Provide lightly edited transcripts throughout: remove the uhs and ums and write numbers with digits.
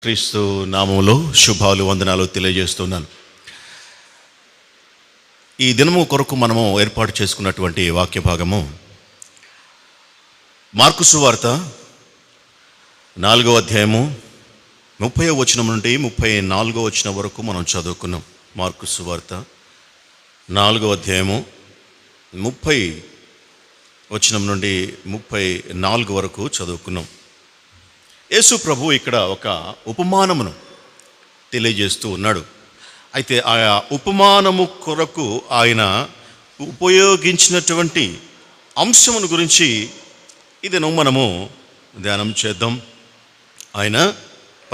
క్రీస్తు నామములో శుభాలు వందనాలు తెలియజేస్తున్నాను. ఈ దినము కొరకు మనము ఏర్పాటు చేసుకున్నటువంటి వాక్య భాగము మార్కు సువార్త 4వ అధ్యాయము 30వ వచనం నుండి 34వ వచనం వరకు మనం చదువుకున్నాం. మార్కు సువార్త 4వ అధ్యాయము 30 వచనం నుండి 34 వరకు చదువుకున్నాం. యేసు ప్రభు ఇక్కడ ఒక ఉపమానమును తెలియజేస్తూ ఉన్నాడు. అయితే ఆ ఉపమానము కొరకు ఆయన ఉపయోగించినటువంటి అంశమును గురించి ఇది మనము ధ్యానం చేద్దాం. ఆయన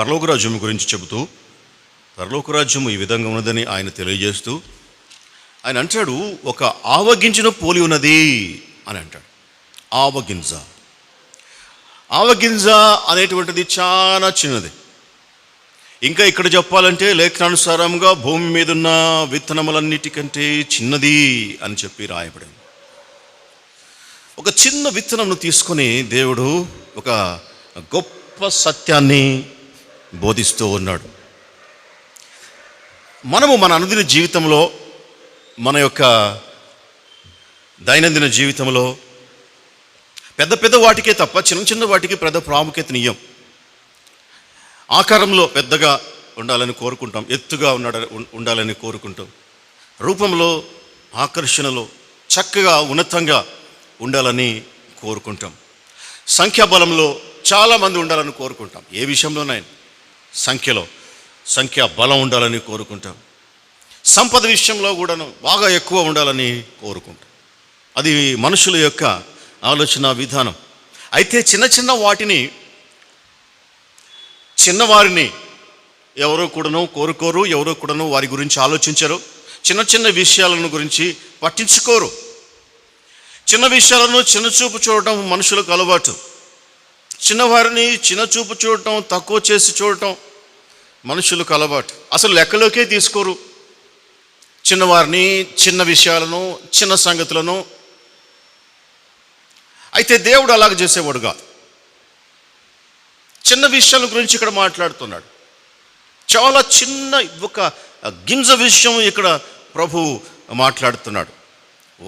పరలోక రాజ్యము గురించి చెబుతూ పరలోక రాజ్యము ఈ విధంగా ఉన్నదని ఆయన తెలియజేస్తూ ఆయన అంటాడు, ఒక ఆవగింజను పోలి ఉన్నది అని అంటాడు. ఆవగింజ అనేటువంటిది చాలా చిన్నది. ఇంకా ఇక్కడ చెప్పాలంటే లేఖనానుసారంగా భూమి మీద ఉన్న విత్తనములన్నిటికంటే చిన్నది అని చెప్పి రాయబడింది. ఒక చిన్న విత్తనంను తీసుకొని దేవుడు ఒక గొప్ప సత్యాన్ని బోధిస్తూ ఉన్నాడు. మనము మన అనుదిన జీవితంలో, మన యొక్క దైనందిన జీవితంలో పెద్ద పెద్ద వాటికే తప్ప చిన్న చిన్న వాటికి పెద్ద ప్రాముఖ్యతనియ్యం. ఆకారంలో పెద్దగా ఉండాలని కోరుకుంటాం, ఎత్తుగా ఉండాలని కోరుకుంటాం, రూపంలో ఆకర్షణలో చక్కగా ఉన్నతంగా ఉండాలని కోరుకుంటాం, సంఖ్యాబలంలో చాలామంది ఉండాలని కోరుకుంటాం. ఏ విషయంలోనైనా సంఖ్యా బలం ఉండాలని కోరుకుంటాం. సంపద విషయంలో కూడాను బాగా ఎక్కువ ఉండాలని కోరుకుంటాం. అది మనుషుల యొక్క ఆలోచన విధానం. అయితే చిన్న చిన్న వాటిని, చిన్నవారిని ఎవరో కూడాను కోరుకోరు, ఎవరో కూడాను వారి గురించి ఆలోచించరు. చిన్న చిన్న విషయాలను గురించి పట్టించుకోరు. చిన్న విషయాలను చిన్న చూపు చూడటం మనుషులకు అలవాటు. చిన్నవారిని చిన్న చూపు చూడటం, తక్కువ చేసి చూడటం మనుషులకు అలవాటు. అసలు లెక్కలోకే తీసుకోరు చిన్నవారిని, చిన్న విషయాలను, చిన్న సంగతులను. అయితే దేవుడు అలాగ చేసేవాడు కాదు. చిన్న విషయాల గురించి ఇక్కడ మాట్లాడుతున్నాడు. చాలా చిన్న ఒక గింజ విషయం ఇక్కడ ప్రభు మాట్లాడుతున్నాడు.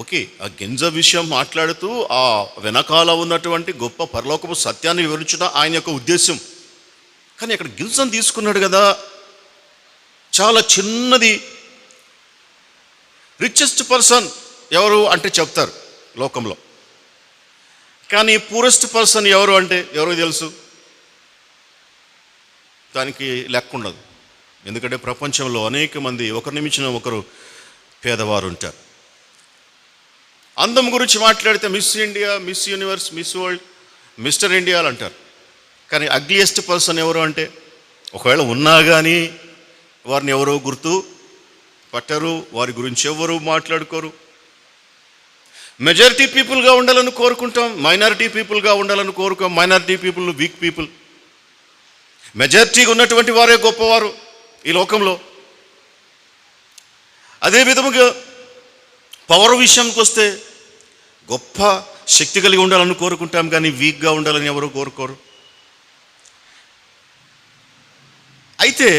ఓకే, ఆ గింజ విషయం మాట్లాడుతూ ఆ వెనకాల ఉన్నటువంటి గొప్ప పరలోకపు సత్యాన్ని వివరించడం ఆయన యొక్క ఉద్దేశం. కానీ ఇక్కడ గింజను తీసుకున్నాడు కదా, చాలా చిన్నది. రిచెస్ట్ పర్సన్ ఎవరు అంటే చెప్తారు లోకంలో, కానీ పూరెస్ట్ పర్సన్ ఎవరు అంటే ఎవరో తెలుసు? దానికి లెక్క ఉండదు. ఎందుకంటే ప్రపంచంలో అనేక మంది ఒకరిని మించిన ఒకరు పేదవారు ఉంటారు. అందం గురించి మాట్లాడితే Miss India, Miss Universe, Miss World, Mister ఇండియాలు అంటారు. కానీ అగ్లియెస్ట్ పర్సన్ ఎవరు అంటే, ఒకవేళ ఉన్నా కానీ వారిని ఎవరో గుర్తు పట్టరు, వారి గురించి ఎవరు మాట్లాడుకోరు. మెజారిటీ పీపుల్గా ఉండాలని కోరుకుంటాం, మైనారిటీ పీపుల్గా ఉండాలని కోరుకోం. Minority people weak people. మెజారిటీగా ఉన్నటువంటి వారే గొప్పవారు ఈ లోకంలో. అదే విధముగా పవర్ విషయానికి వస్తే గొప్ప శక్తి కలిగి ఉండాలని కోరుకుంటాం, కానీ వీక్గా ఉండాలని ఎవరు కోరుకోరు. అయితే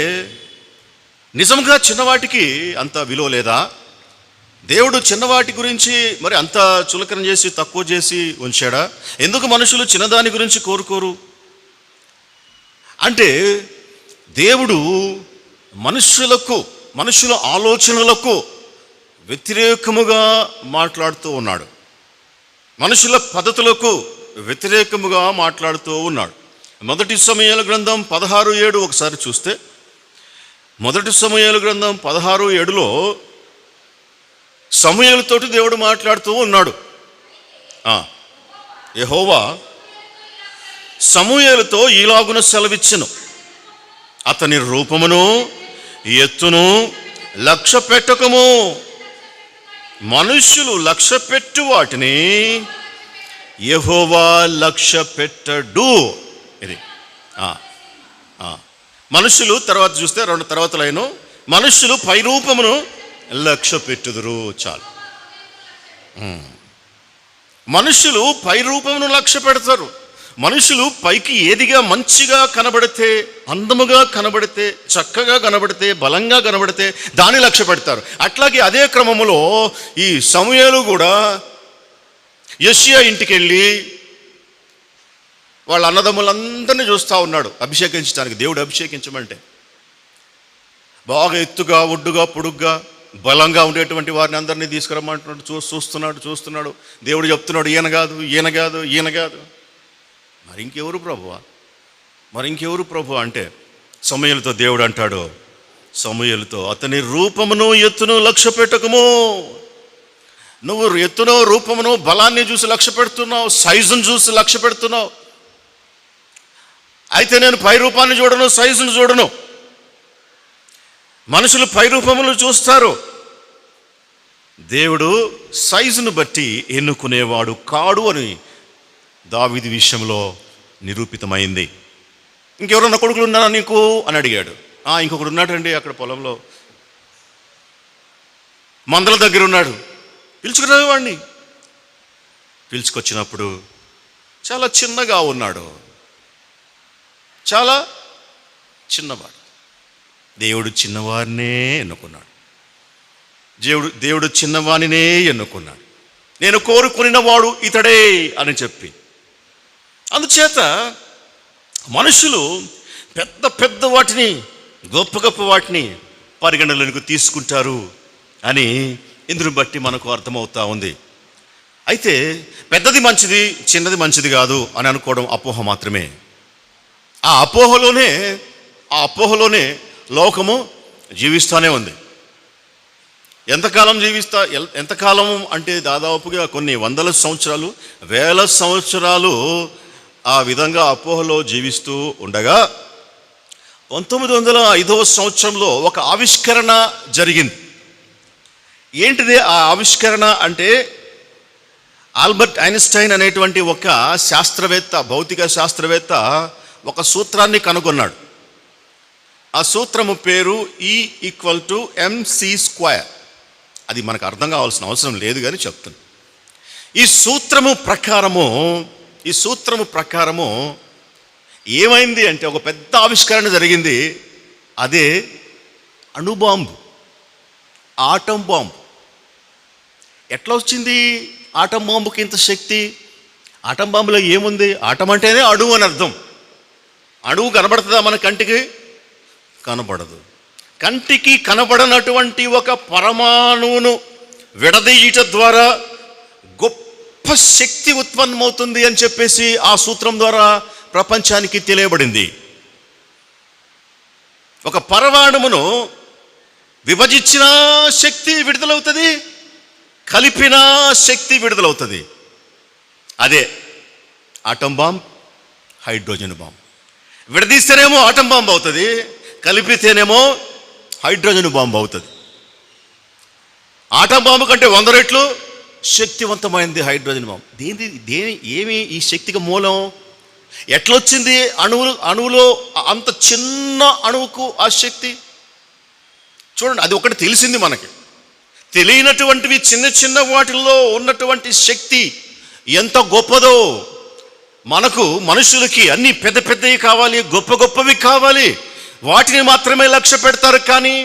నిజంగా చిన్నవాటికి అంత విలువ లేదా? దేవుడు చిన్నవాటి గురించి మరి అంత చులకన చేసి తక్కువ చేసి ఉంచాడా? ఎందుకు మనుషులు చిన్నదాని గురించి కోరుకోరు అంటే, దేవుడు మనుషుల ఆలోచనలకు వ్యతిరేకముగా మాట్లాడుతూ ఉన్నాడు. మనుషుల పద్ధతులకు వ్యతిరేకముగా మాట్లాడుతూ ఉన్నాడు. మొదటి సమూయేలు గ్రంథం 16:7 ఒకసారి చూస్తే, మొదటి సమూయేలు గ్రంథం 16:7లో సమూయేలుతోటి దేవుడు మాట్లాడుతూ ఉన్నాడు. యెహోవా సమూయేలుతో ఈలాగున సెలవిచ్చెను, అతని రూపమును ఎత్తును లక్ష్య పెట్టకము. మనుష్యులు లక్ష్య పెట్టు వాటిని యెహోవా లక్ష్య పెట్టడు. ఇది మనుషులు తర్వాత చూస్తే తర్వాత లైను, మనుషులు పై రూపమును లక్ష్య పెట్టుదురు. చాలు. మనుషులు పై రూపమును లక్ష్య పెడతారు, మనుషులు పైకి ఏదిగా మంచిగా కనబడితే, అందముగా కనబడితే, చక్కగా కనబడితే, బలంగా కనబడితే దాన్ని లక్ష్య పెడతారు. అట్లాగే అదే క్రమములో ఈ సమూయేలు కూడా యోషియా ఇంటికి వెళ్ళి వాళ్ళ అన్నదమ్ములందరినీ చూస్తూ ఉన్నాడు అభిషేకించడానికి. దేవుడు అభిషేకించమంటే బాగా ఎత్తుగా, ఒడ్డుగా, పొడుగ్గా, బలంగా ఉండేటువంటి వారిని అందరినీ తీసుకురమ్మంటున్నాడు. చూస్తున్నాడు. దేవుడు చెప్తున్నాడు, ఈయన కాదు. మరి ఇంకెవరు ప్రభువా అంటే సమూయేలుతో దేవుడు అంటాడు, సమూయేలుతో అతని రూపమును ఎత్తును లక్ష్య పెట్టకము. నువ్వు ఎత్తును, రూపమును, బలాన్ని చూసి లక్ష్య పెడుతున్నావు, సైజును చూసి లక్ష్య పెడుతున్నావు. అయితే నేను పై రూపాన్ని చూడను, సైజును చూడను. మనుషులు పై రూపములు చూస్తారు, దేవుడు సైజును బట్టి ఎన్నుకునేవాడు కాడు అని దావీదు విషయంలో నిరూపితమైంది. ఇంకెవరన్నా కొడుకులు ఉన్నారా నీకు అని అడిగాడు. ఇంకొకడు ఉన్నాడండి అక్కడ పొలంలో మందల దగ్గర ఉన్నాడు, పిలుచుకురా వాడిని. పిలుచుకొచ్చినప్పుడు చాలా చిన్నగా ఉన్నాడు, చాలా చిన్నవాడు. దేవుడు చిన్నవారినే ఎన్నుకున్నాడు. దేవుడు చిన్నవానినే ఎన్నుకున్నాడు. నేను కోరుకున్న వాడు ఇతడే అని చెప్పి. అందుచేత మనుషులు పెద్ద వాటిని, గొప్ప వాటిని పరిగణలోకి తీసుకుంటారు అని ఇందుని బట్టి మనకు అర్థమవుతా ఉంది. అయితే పెద్దది మంచిది, చిన్నది మంచిది కాదు అని అనుకోవడం అపోహ మాత్రమే. ఆ అపోహలోనే లోకము జీవిస్తూనే ఉంది. ఎంతకాలం అంటే దాదాపుగా కొన్ని వందల సంవత్సరాలు, వేల సంవత్సరాలు ఆ విధంగా అపోహలో జీవిస్తూ ఉండగా 1905వ సంవత్సరంలో ఒక ఆవిష్కరణ జరిగింది. ఏంటిది ఆ ఆవిష్కరణ అంటే, ఆల్బర్ట్ ఐన్స్టైన్ అనేటువంటి ఒక శాస్త్రవేత్త, భౌతిక శాస్త్రవేత్త ఒక సూత్రాన్ని కనుగొన్నాడు. ఆ సూత్రము పేరు E=mc². అది మనకు అర్థం కావాల్సిన అవసరం లేదు కానీ చెప్తాను. ఈ సూత్రము ప్రకారము ఏమైంది అంటే ఒక పెద్ద ఆవిష్కరణ జరిగింది. అదే అణుబాంబు, ఆటం బాంబు. ఎట్లా వచ్చింది ఆటం బాంబుకి ఇంత శక్తి? ఆటం బాంబులో ఏముంది? ఆటం అంటేనే అణువు అని అర్థం. అణువు కనబడుతుందా మన కంటికి? కనబడదు. కంటికి కనబడనటువంటి ఒక పరమాణువును విడదీయట ద్వారా గొప్ప శక్తి ఉత్పన్నమవుతుంది అని చెప్పేసి ఆ సూత్రం ద్వారా ప్రపంచానికి తెలియబడింది. ఒక పరమాణువును విభజించిన శక్తి విడుదలవుతుంది, కలిపిన శక్తి విడుదలవుతుంది. అదే ఆటం బాంబ్, హైడ్రోజన్ బాంబ్. విడదీస్తేనేమో ఆటం బాంబ్ అవుతుంది, కలిపితేనేమో హైడ్రోజన్ బాంబు అవుతుంది. ఆటం బాంబు కంటే 100 రెట్లు శక్తివంతమైంది హైడ్రోజన్ బాంబు. ఏమి ఈ శక్తికి మూలం? ఎట్లొచ్చింది అణువులో అంత చిన్న అణువుకు ఆ శక్తి? చూడండి, అది ఒకటి తెలిసింది మనకి. తెలియనటువంటివి చిన్న వాటిల్లో ఉన్నటువంటి శక్తి ఎంత గొప్పదో. మనుషులకి అన్ని పెద్దవి కావాలి, గొప్పవి కావాలి, వాటిని మాత్రమే లక్ష్య పెడతారు. కానీ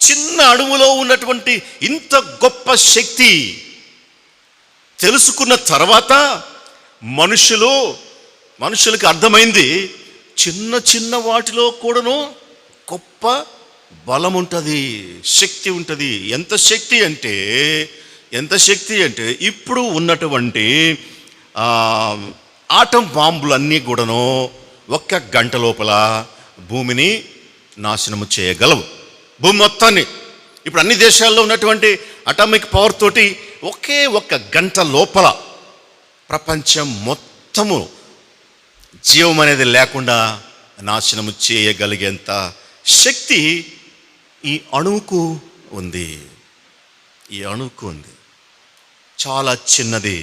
చిన్న అణువులో ఉన్నటువంటి ఇంత గొప్ప శక్తి తెలుసుకున్న తర్వాత మనుషులకి అర్థమైంది, చిన్న వాటిలో కూడాను గొప్ప బలం ఉంటుంది, శక్తి ఉంటుంది. ఎంత శక్తి అంటే ఇప్పుడు ఉన్నటువంటి ఆటం బాంబులన్నీ కూడాను 1 గంట లోపల భూమిని నాశనము చేయగలవు. భూమి మొత్తాన్ని ఇప్పుడు అన్ని దేశాల్లో ఉన్నటువంటి అటామిక్ పవర్ తోటి ఒకే 1 గంట లోపల ప్రపంచం మొత్తము జీవం అనేది లేకుండా నాశనము చేయగలిగేంత శక్తి ఈ అణువుకు ఉంది. చాలా చిన్నది.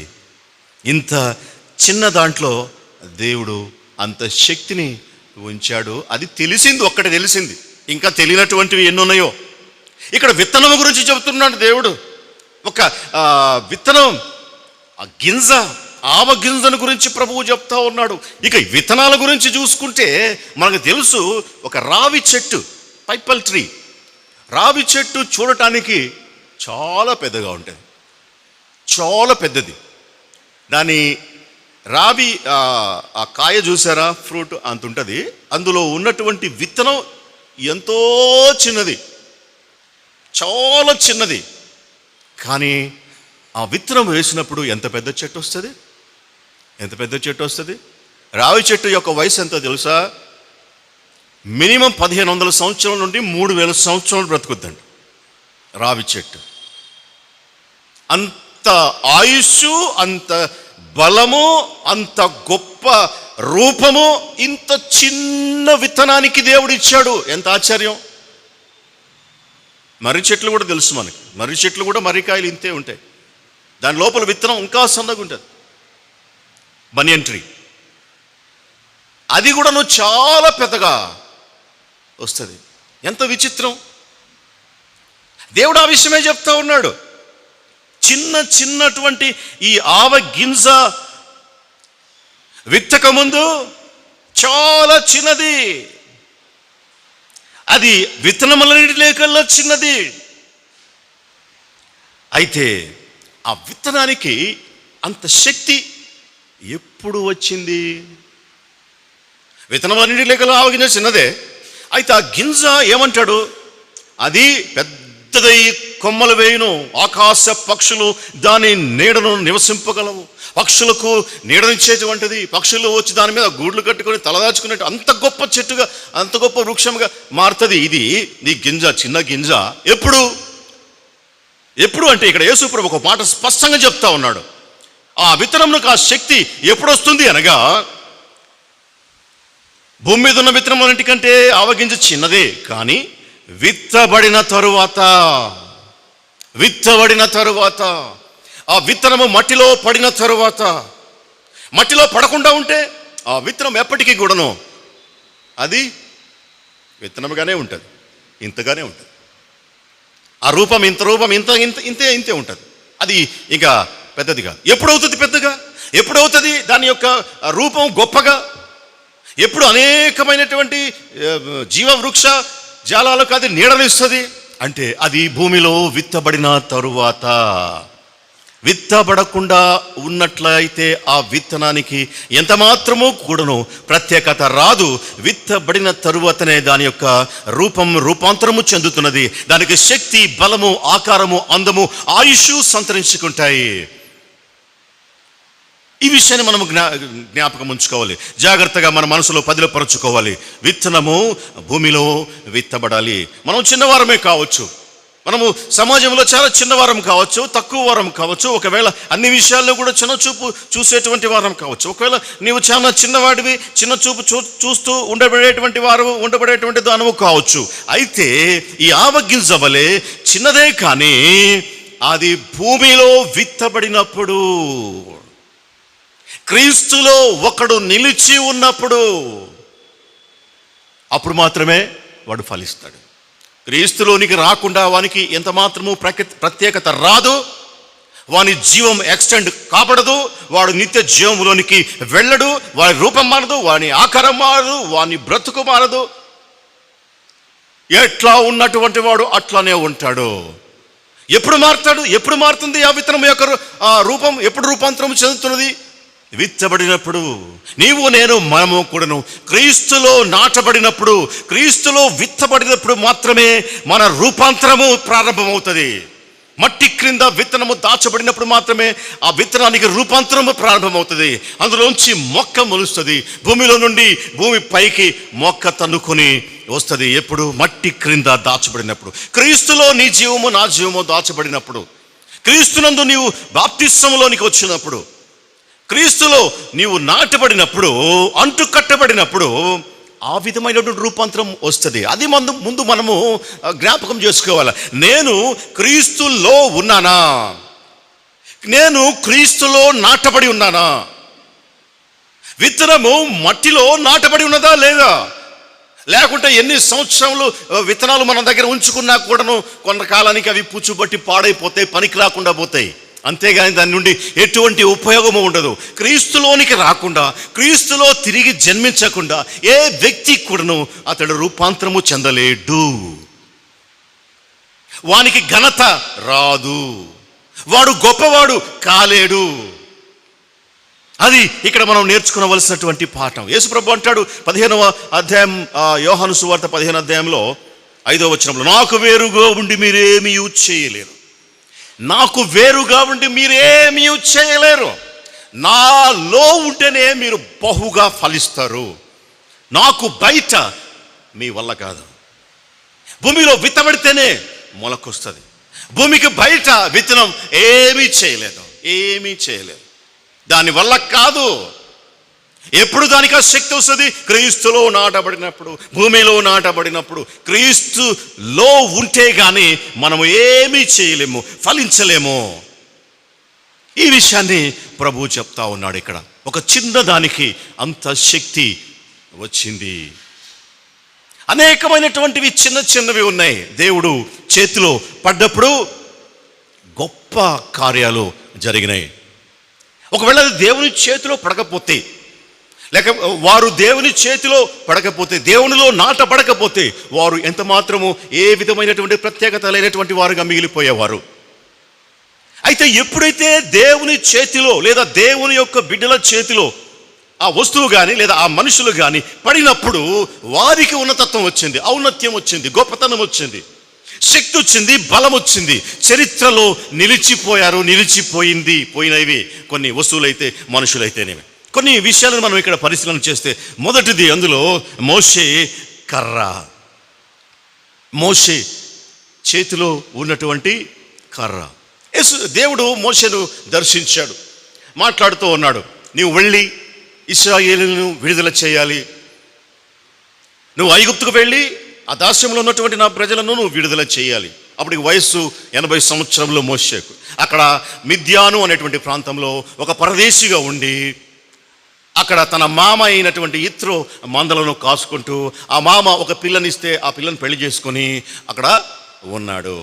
ఇంత చిన్న దాంట్లో దేవుడు అంత శక్తిని ఉంచాడు. అది ఒక్కటి తెలిసింది. ఇంకా తెలియనటువంటివి ఎన్నున్నాయో. ఇక్కడ విత్తనం గురించి చెబుతున్నాడు దేవుడు. ఒక విత్తనం, ఆ గింజ ఆవగింజను గురించి ప్రభువు చెప్తా ఉన్నాడు. ఇక విత్తనాల గురించి చూసుకుంటే మనకు తెలుసు, ఒక రావి చెట్టు, పైపల్ ట్రీ, రావి చెట్టు చూడటానికి చాలా పెద్దగా ఉంటుంది, చాలా పెద్దది. దాని రావి ఆ కాయ చూసారా, ఫ్రూట్ అంత ఉంటుంది. అందులో ఉన్నటువంటి విత్తనం ఎంతో చిన్నది, చాలా చిన్నది. కానీ ఆ విత్తనం వేసినప్పుడు ఎంత పెద్ద చెట్టు వస్తుంది, ఎంత పెద్ద చెట్టు వస్తుంది. రావి చెట్టు యొక్క వయసు ఎంతో తెలుసా? మినిమం 1500 సంవత్సరాల నుండి 3000 సంవత్సరాలు బ్రతుకుద్దండి రావి చెట్టు. అంత ఆయుష్షు, అంత బలము, అంత గొప్ప రూపము ఇంత చిన్న విత్తనానికి దేవుడు ఇచ్చాడు. ఎంత ఆశ్చర్యం! మర్రి చెట్లు కూడా తెలుసు మనకి, మర్రి చెట్లు కూడా మర్రికాయలు ఇంతే ఉంటాయి, దాని లోపల విత్తనం ఇంకా సన్నగా ఉంటుంది. బనియన్ ట్రీ, అది కూడాను చాలా పెద్దగా వస్తుంది. ఎంత విచిత్రం! దేవుడు ఆ విషయమే చెప్తా ఉన్నాడు. చిన్నటువంటి ఈ ఆవ గింజ విత్తక ముందు చాలా చిన్నది, అది విత్తనములన్నిటికల్లా చిన్నది. అయితే ఆ విత్తనానికి అంత శక్తి ఎప్పుడు వచ్చింది? విత్తనములన్నిటికల్లా ఆవ గింజ చిన్నదే. అయితే ఆ గింజ ఏమంటాడు? అది పెద్దదై కొమ్మలు వేయును, ఆకాశ పక్షులు దాని నీడను నివసింపగలవు. పక్షులకు నీడనిచ్చేటువంటిది, పక్షులు వచ్చి దాని మీద గూడ్లు కట్టుకొని తలదాచుకున్నట్టు అంత గొప్ప చెట్టుగా, అంత గొప్ప వృక్షంగా మారుతుంది. ఇది నీ గింజ, చిన్న గింజ. ఎప్పుడు అంటే ఇక్కడ యేసుప్రభు ఒక మాట స్పష్టంగా చెప్తా ఉన్నాడు. ఆ విత్తనంకు ఆ శక్తి ఎప్పుడు వస్తుంది అనగా, భూమి మీద ఉన్న విత్తనములన్నిటికంటే ఆవగింజ చిన్నదే, కానీ విత్తబడిన తరువాత ఆ విత్తనము మట్టిలో పడిన తరువాత, మట్టిలో పడకుండా ఉంటే ఆ విత్తనం ఎప్పటికీ కూడాను అది విత్తనముగానే ఉంటుంది, ఇంతగానే ఉంటుంది. ఆ రూపం ఇంతే ఉంటుంది. అది ఇంకా పెద్దది కాదు. ఎప్పుడవుతుంది పెద్దగా? ఎప్పుడవుతుంది దాని యొక్క రూపం గొప్పగా? ఎప్పుడు అనేకమైనటువంటి జీవవృక్ష జాలాలకు అది నీడనిస్తుంది అంటే అది భూమిలో విత్తబడిన తరువాత. విత్తబడకుండా ఉన్నట్లయితే ఆ విత్తనానికి ఎంత మాత్రమూ కూడాను ప్రత్యేకత రాదు. విత్తబడిన తరువాతనే దాని యొక్క రూపాంతరము చెందుతున్నది. దానికి శక్తి, బలము, ఆకారము, అందము, ఆయుష్ సంతరించుకుంటాయి. ఈ విషయాన్ని మనము జ్ఞాపకం ఉంచుకోవాలి, జాగ్రత్తగా మన మనసులో పదిలపరచుకోవాలి. విత్తనము భూమిలో విత్తబడాలి. మనం చిన్నవారమే కావచ్చు, మనము సమాజంలో చాలా చిన్నవారం కావచ్చు, తక్కువ వారం కావచ్చు, ఒకవేళ అన్ని విషయాల్లో కూడా చిన్న చూపు చూసేటువంటి వారం కావచ్చు. ఒకవేళ నీవు చాలా చిన్నవాడివి, చిన్న చూపు చూస్తూ ఉండబడేటువంటి దానము కావచ్చు. అయితే ఈ ఆవగింజ వలె చిన్నదే, కానీ అది భూమిలో విత్తబడినప్పుడు, క్రీస్తులో ఒకడు నిలిచి ఉన్నప్పుడు, అప్పుడు మాత్రమే వాడు ఫలిస్తాడు. క్రీస్తులోనికి రాకుండా వానికి ఎంత మాత్రము ప్రత్యేకత రాదు, వాని జీవం ఎక్స్టెండ్ కాబడదు, వాడు నిత్య జీవంలోనికి వెళ్ళడు, వాడి రూపం మారదు, వాని ఆకారం మారదు, వాని బ్రతుకు మారదు. ఎట్లా ఉన్నటువంటి వాడు అట్లానే ఉంటాడు. ఎప్పుడు మారుతాడు? ఎప్పుడు మారుతుంది ఆ విత్తనం యొక్క రూపం? ఎప్పుడు రూపాంతరం చెందుతున్నది? విత్తబడినప్పుడు. నీవు నేను మనము కూడాను క్రీస్తులో నాటబడినప్పుడు, క్రీస్తులో విత్తబడినప్పుడు మాత్రమే మన రూపాంతరము ప్రారంభమవుతుంది. మట్టి క్రింద విత్తనము దాచబడినప్పుడు మాత్రమే ఆ విత్తనానికి రూపాంతరము ప్రారంభమవుతుంది. అందులోంచి మొక్క మొలుస్తుంది. భూమిలో నుండి భూమి పైకి మొక్క తన్నుకొని వస్తుంది. ఎప్పుడు? మట్టి క్రింద దాచబడినప్పుడు. క్రీస్తులో నీ జీవము నా జీవము దాచబడినప్పుడు, క్రీస్తునందు నీవు బాప్తిస్మములోనికి వచ్చినప్పుడు, క్రీస్తులో నీవు నాటబడినప్పుడు, అంటు కట్టబడినప్పుడు ఆ విధమైనటువంటి రూపాంతరం వస్తుంది. అది ముందు మనము జ్ఞాపకం చేసుకోవాలి. నేను క్రీస్తులో ఉన్నానా? నేను క్రీస్తులో నాటబడి ఉన్నానా? విత్తనము మట్టిలో నాటబడి ఉన్నదా లేదా? లేకుంటే ఎన్ని సంవత్సరాలు విత్తనాలు మన దగ్గర ఉంచుకున్నా కూడాను కొంతకాలానికి అవి పుచ్చుబట్టి పాడైపోతాయి, పనికి రాకుండా పోతాయి. అంతేగాని దాని నుండి ఎటువంటి ఉపయోగము ఉండదు. క్రీస్తులోనికి రాకుండా, క్రీస్తులో తిరిగి జన్మించకుండా ఏ వ్యక్తి కూడాను అతడు రూపాంతరము చెందలేడు. వానికి ఘనత రాదు, వాడు గొప్పవాడు కాలేడు. అది ఇక్కడ మనం నేర్చుకోవలసినటువంటి పాఠం. యేసుప్రభు అంటాడు 15వ అధ్యాయం యోహాను సువార్త 15వ అధ్యాయంలో 5వ వచనంలో, నాకు వేరుగా ఉండి మీరేమీ చేయలేరు. నాకు వేరుగా ఉండి మీరేమీ చేయలేరు. నాలో ఉంటేనే మీరు బహుగా ఫలిస్తారు. నాకు బయట మీ వల్ల కాదు. భూమిలో విత్తబడితేనే మొలకొస్తుంది. భూమికి బయట విత్తనం ఏమీ చేయలేదు. దానివల్ల కాదు. ఎప్పుడు దానికి ఆ శక్తి వస్తుంది? క్రీస్తులో నాటబడినప్పుడు, భూమిలో నాటబడినప్పుడు. క్రీస్తులో ఉంటే గాని మనము ఏమీ చేయలేము, ఫలించలేము. ఈ విషయాన్ని ప్రభువు చెప్తా ఉన్నాడు ఇక్కడ. ఒక చిన్న దానికి అంత శక్తి వచ్చింది. అనేకమైనటువంటివి చిన్నవి ఉన్నాయి. దేవుడు చేతిలో పడ్డప్పుడు గొప్ప కార్యాలు జరిగినాయి. ఒకవేళ దేవుని చేతిలో పడకపోతే, లేక వారు దేవుని చేతిలో పడకపోతే, దేవునిలో నాటబడకపోతే, వారు ఎంత మాత్రము ఏ విధమైనటువంటి ప్రత్యేకత లేనటువంటి వారుగా మిగిలిపోయేవారు. అయితే ఎప్పుడైతే దేవుని చేతిలో లేదా దేవుని యొక్క బిడ్డల చేతిలో ఆ వస్తువు కానీ లేదా ఆ మనుషులు కానీ పడినప్పుడు వారికి ఉన్నతత్వం వచ్చింది, ఔన్నత్యం వచ్చింది, గొప్పతనం వచ్చింది, శక్తి వచ్చింది, బలం వచ్చింది. చరిత్రలో పోయినవి కొన్ని వస్తువులైతే, మనుషులైతేనేమి. కొన్ని విషయాలను మనం ఇక్కడ పరిశీలన చేస్తే, మొదటిది అందులో మోషే కర్ర. మోషే చేతిలో ఉన్నటువంటి కర్ర. దేవుడు మోషేను దర్శించాడు, మాట్లాడుతూ ఉన్నాడు, నీవు వెళ్ళి ఇశ్రాయేలును విడుదల చేయాలి. నువ్వు ఐగుప్తుకు వెళ్ళి ఆ దాస్యంలో ఉన్నటువంటి నా ప్రజలను నువ్వు విడుదల చేయాలి. అప్పటికి వయస్సు 80 సంవత్సరంలో మోషేకు. అక్కడ మిద్యాను అనేటువంటి ప్రాంతంలో ఒక పరదేశిగా ఉండి, అక్కడ తన మామ అయినటువంటి ఇత్రో మందలను కాసుకుంటూ, ఆ మామ ఒక పిల్లనిస్తే ఆ పిల్లని పెళ్లి చేసుకొని అక్కడ ఉన్నాడు.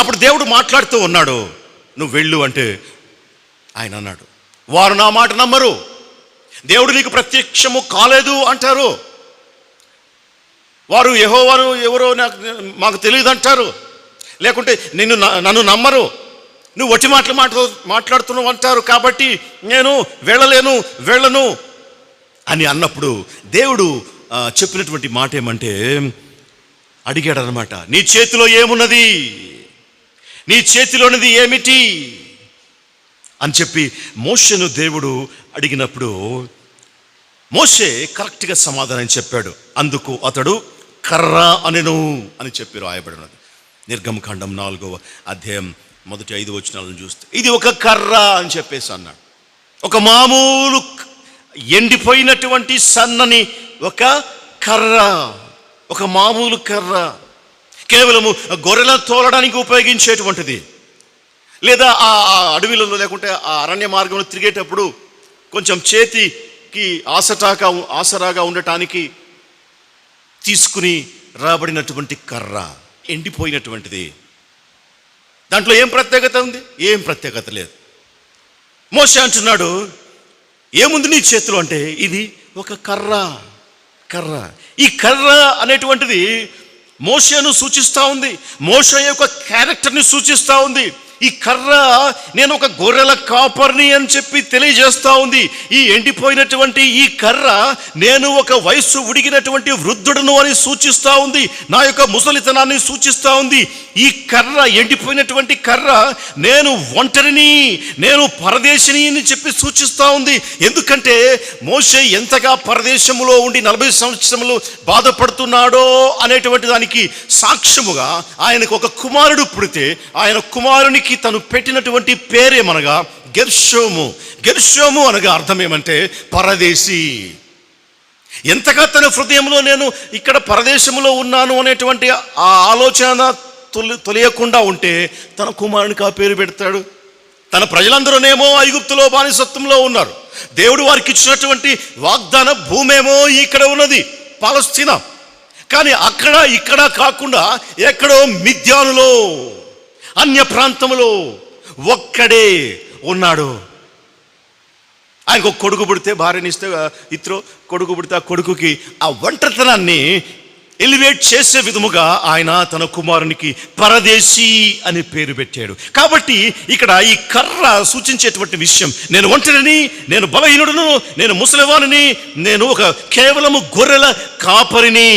అప్పుడు దేవుడు మాట్లాడుతూ ఉన్నాడు, నువ్వు వెళ్ళు అంటే ఆయన అన్నాడు, వారు నా మాట నమ్మరు, దేవుడు నీకు ప్రత్యక్షము కాలేదు అంటారు, వారు యెహోవాను ఎవరో మాకు తెలియదు అంటారు, లేకుంటే నన్ను నమ్మరు, నువ్వు వట్టి మాట్లాడుతున్నావు అంటారు, కాబట్టి నేను వెళ్ళను అని అన్నప్పుడు దేవుడు చెప్పినటువంటి మాట ఏమంటే, అడిగాడు అనమాట, నీ చేతిలో ఏమున్నది, నీ చేతిలోనిది ఏమిటి అని చెప్పి మోషేను దేవుడు అడిగినప్పుడు మోషే కరెక్ట్గా సమాధానం చెప్పాడు. అందుకు అతడు కర్ర అనెను అని చెప్పి రాయబడినది. నిర్గమకాండం 4వ అధ్యాయం మొదటి 5 వచనాలను చూస్తే ఇది ఒక కర్ర అని చెప్పేసి అన్నాడు. ఒక మామూలు ఎండిపోయినటువంటి సన్నని ఒక కర్ర, ఒక మామూలు కర్ర, కేవలము గొర్రెలను తోలడానికి ఉపయోగించేటువంటిది, లేదా ఆ అడవిలలో లేకుంటే ఆ అరణ్య మార్గంలో తిరిగేటప్పుడు కొంచెం చేతికి ఆసరాగా ఉండటానికి తీసుకుని రాబడినటువంటి కర్ర, ఎండిపోయినటువంటిది. దాంట్లో ఏం ప్రత్యేకత ఉంది? ఏం ప్రత్యేకత లేదు. మోషే అంటున్నాడు, ఏముంది నీ చేతిలో అంటే ఇది ఒక కర్ర. ఈ కర్ర అనేటువంటిది మోషేను సూచిస్తూ ఉంది, మోషే యొక్క క్యారెక్టర్ని సూచిస్తూ ఉంది. ఈ కర్ర నేను ఒక గొర్రెల కాపర్ని అని చెప్పి తెలియజేస్తూ ఉంది. ఈ ఎండిపోయినటువంటి ఈ కర్ర నేను ఒక వయస్సు ఉడిగినటువంటి వృద్ధుడును అని సూచిస్తూ ఉంది, నా యొక్క ముసలితనాన్ని సూచిస్తూ ఉంది. ఈ కర్ర, ఎండిపోయినటువంటి కర్ర, నేను ఒంటరిని, నేను పరదేశిని అని చెప్పి సూచిస్తూ ఉంది. ఎందుకంటే మోషే ఎంతగా పరదేశములో ఉండి 40 సంవత్సరములు బాధపడుతున్నాడో అనేటువంటి దానికి సాక్ష్యముగా ఆయనకు ఒక కుమారుడు పుడితే ఆయన కుమారునికి తను పెట్టినటువంటి పేరేమనగా గెర్షోము అనగా అర్థం ఏమంటే పరదేశి. ఎంతగా తన హృదయంలో నేను ఇక్కడ పరదేశంలో ఉన్నాను అనేటువంటి ఆ ఆలోచన తొలియకుండా ఉంటే తన కుమారునికి ఆ పేరు పెడతాడు. తన ప్రజలందరూనేమో ఐగుప్తులో బానిసత్వంలో ఉన్నారు, దేవుడు వారికి ఇచ్చినటువంటి వాగ్దాన భూమేమో ఇక్కడ ఉన్నది పాలస్తీనా, కానీ అక్కడ ఇక్కడ కాకుండా ఎక్కడో మిద్యానులో, అన్య ప్రాంతంలో ఒక్కడే ఉన్నాడు. ఆయనకు ఒక కొడుకు పుడితే, భార్యని ఇస్తే ఇతరు, కొడుకు పుడితే ఆ కొడుకుకి ఆ ఒంటరితనాన్ని ఎలివేట్ చేసే విధముగా ఆయన తన కుమారునికి పరదేశీ అని పేరు పెట్టాడు. కాబట్టి ఇక్కడ ఈ కర్ర సూచించేటువంటి విషయం, నేను ఒంటరిని, నేను బలహీనుడును, నేను ముసలివాణిని, నేను ఒక కేవలము గొర్రెల కాపరిని,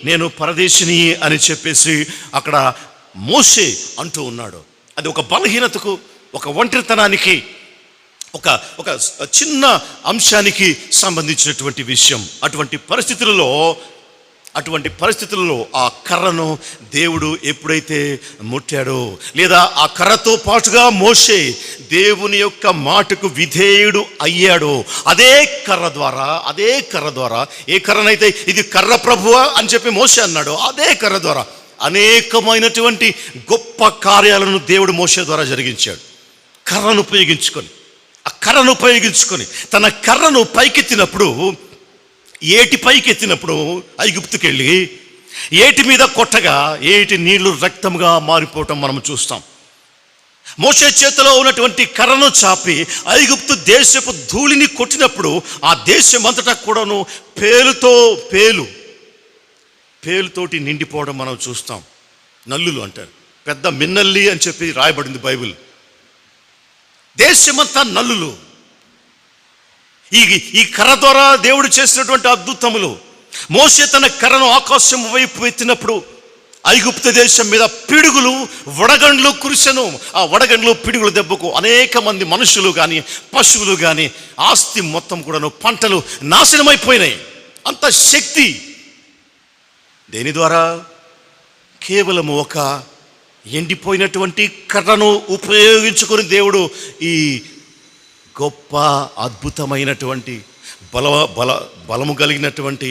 నేను పరదేశిని అని చెప్పేసి అక్కడ మోషే అంటూ ఉన్నాడు. అది ఒక బలహీనతకు, ఒక ఒంటరితనానికి, ఒక చిన్న అంశానికి సంబంధించినటువంటి విషయం. అటువంటి పరిస్థితులలో ఆ కర్రను దేవుడు ఎప్పుడైతే ముట్టాడో, లేదా ఆ కర్రతో పాటుగా మోషే దేవుని యొక్క మాటకు విధేయుడు అయ్యాడో, అదే కర్ర ద్వారా ఏ కర్రనైతే ఇది కర్ర ప్రభువా అని చెప్పి మోషే అన్నాడో, అదే కర్ర ద్వారా అనేకమైనటువంటి గొప్ప కార్యాలను దేవుడు మోషే ద్వారా జరిగించాడు. కర్రను ఉపయోగించుకొని తన కర్రను పైకెత్తినప్పుడు, ఏటి పైకెత్తినప్పుడు ఐగుప్తుకి వెళ్ళి ఏటి మీద కొట్టగా ఏటి నీళ్లు రక్తంగా మారిపోవటం మనం చూస్తాం. మోషే చేతిలో ఉన్నటువంటి కర్రను చాపి ఐగుప్తు దేశపు ధూళిని కొట్టినప్పుడు ఆ దేశం అంతటా కూడాను పేలుతోటి నిండిపోవడం మనం చూస్తాం. నల్లులు అంటారు, పెద్ద మిన్నల్లి అని చెప్పి రాయబడింది బైబిల్. దేశమంతా నల్లులు. ఈ కర్ర ద్వారా దేవుడు చేసినటువంటి అద్భుతములు. మోషే తన కర్రను ఆకాశం వైపు ఎత్తినప్పుడు ఐగుప్తు దేశం మీద పిడుగులు, వడగండ్లు కురిసెను. ఆ వడగండ్లు, పిడుగుల దెబ్బకు అనేక మంది మనుషులు కానీ, పశువులు కానీ, ఆస్తి మొత్తం కూడాను, పంటలు నాశనమైపోయినాయి. అంత శక్తి దేని ద్వారా? కేవలం ఒక ఎండిపోయినటువంటి కర్రను ఉపయోగించుకొని దేవుడు ఈ గొప్ప అద్భుతమైనటువంటి బలము కలిగినటువంటి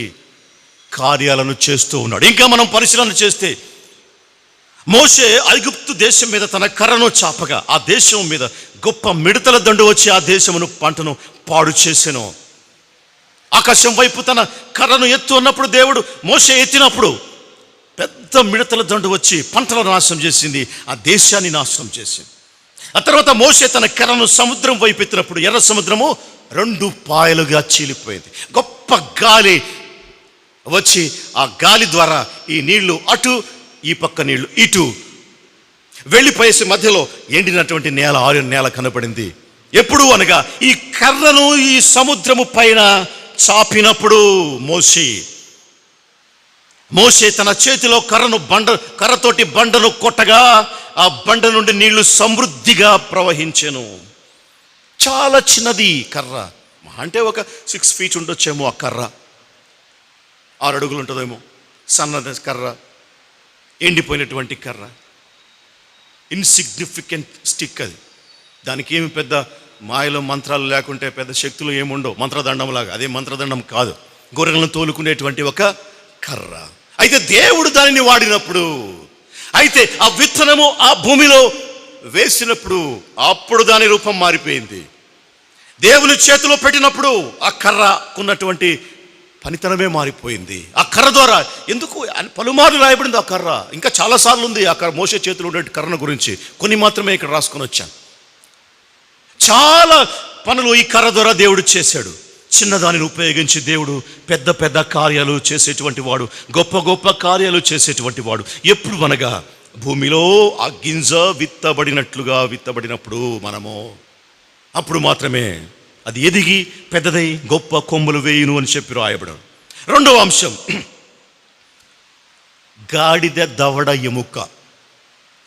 కార్యాలను చేస్తూ ఉన్నాడు. ఇంకా మనం పరిశీలన చేస్తే, మోషే ఐగుప్తు దేశం మీద తన కర్రను చాపగా ఆ దేశం మీద గొప్ప మిడతల దండు వచ్చి ఆ దేశమును, పంటను పాడు చేసెను. ఆకాశం వైపు తన కర్రను ఎత్తు అన్నప్పుడు, దేవుడు మోషే ఎత్తినప్పుడు పెద్ద మిడతల దండు వచ్చి పంటలను నాశనం చేసింది, ఆ దేశాన్ని నాశనం చేసింది. ఆ తర్వాత మోషే తన కర్రను సముద్రం వైపు ఎత్తినప్పుడు ఎర్ర సముద్రము 2 పాయలుగా చీలిపోయింది. గొప్ప గాలి వచ్చి ఆ గాలి ద్వారా ఈ నీళ్లు అటు, ఈ పక్క నీళ్లు ఇటు వెళ్ళిపోయేసి మధ్యలో ఎండినటువంటి నేల, ఆరిన నేల కనపడింది. ఎప్పుడు అనగా ఈ కర్రను ఈ సముద్రము పైన చాపినప్పుడు మోషే తన చేతిలో కర్రతోటి బండను కొట్టగా ఆ బండ నుండి నీళ్లు సమృద్ధిగా ప్రవహించెను. చాలా చిన్నది కర్ర, అంటే ఒక 6 feet ఉండొచ్చేమో ఆ కర్ర, 6 అడుగులు ఉంటుందేమో. సన్నది కర్ర, ఎండిపోయినటువంటి కర్ర, ఇన్సిగ్నిఫికెంట్ స్టిక్. అది దానికి ఏమి పెద్ద మాయలు మంత్రాలు లేకుంటే పెద్ద శక్తులు ఏముండవు, మంత్రదండంలాగా. అదే మంత్రదండం కాదు, గొర్రెలను తోలుకునేటువంటి ఒక కర్ర. అయితే దేవుడు దానిని వాడినప్పుడు, అయితే ఆ విత్తనము ఆ భూమిలో వేసినప్పుడు అప్పుడు దాని రూపం మారిపోయింది. దేవుని చేతిలో పెట్టినప్పుడు ఆ కర్రకున్నటువంటి పనితనమే మారిపోయింది. ఆ కర్ర ద్వారా ఎందుకు పలుమార్లు రాయబడింది ఆ కర్ర, ఇంకా చాలాసార్లు ఉంది ఆ కర్ర. మోషే చేతిలో ఉండే కర్రను గురించి కొన్ని మాత్రమే ఇక్కడ రాసుకొని వచ్చాను. చాలా పనులు ఈ కర్ర ద్వారా దేవుడు చేశాడు. చిన్నదానిని ఉపయోగించి దేవుడు పెద్ద పెద్ద కార్యాలు చేసేటువంటి వాడు, గొప్ప గొప్ప కార్యాలు చేసేటువంటి వాడు. ఎప్పుడు అనగా భూమిలో ఆ గింజ విత్తబడినప్పుడు అప్పుడు మాత్రమే అది ఎదిగి పెద్దదై గొప్ప కొమ్ములు వేయును అని చెప్పి రాయబడం. రెండవ అంశం, గాడిద దవడ ఎముక.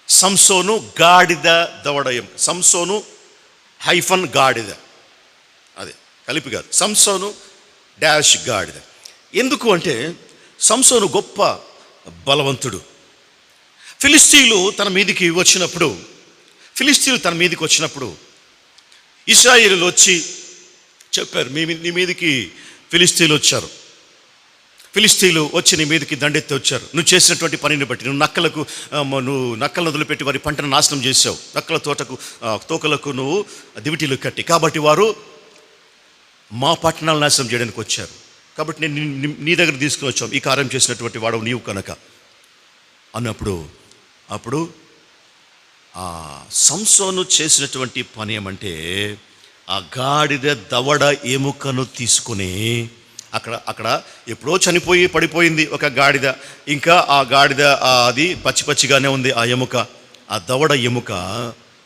సంసోను గాడిద దవడ ఎముక. సంసోను హైఫన్ గాడిద, అదే కలిపి కాదు, సంసోను డాష్ గాడిద. ఎందుకు అంటే సంసోను గొప్ప బలవంతుడు. ఫిలిస్తీన్లు తన మీదికి వచ్చినప్పుడు ఇశ్రాయేలీయులు వచ్చి చెప్పారు, నీ మీదికి ఫిలిస్తీన్లు వచ్చారు, ఫిలిస్తీన్లు వచ్చి నీ మీదకి దండెత్తి వచ్చారు. నువ్వు చేసినటువంటి పనిని బట్టి నువ్వు నక్కలను వదిలిపెట్టి వారి పంటను నాశనం చేసావు, నక్కల తోకలకు నువ్వు దివిటీలు కట్టి, కాబట్టి వారు మా పట్టణాలు నాశనం చేయడానికి వచ్చారు, కాబట్టి నేను నీ దగ్గర తీసుకుని వచ్చాం, ఈ కార్యం చేసినటువంటి వాడు నీవు కనుక అన్నప్పుడు, అప్పుడు ఆ ఆ సంసోను చేసినటువంటి పని ఏమంటే, ఆ గాడిద దవడ ఎముకను తీసుకుని అక్కడ అక్కడ ఎప్పుడో చనిపోయి పడిపోయింది ఒక గాడిద. ఇంకా ఆ గాడిద అది పచ్చి పచ్చిగానే ఉంది. ఆ ఎముక, ఆ దవడ ఎముక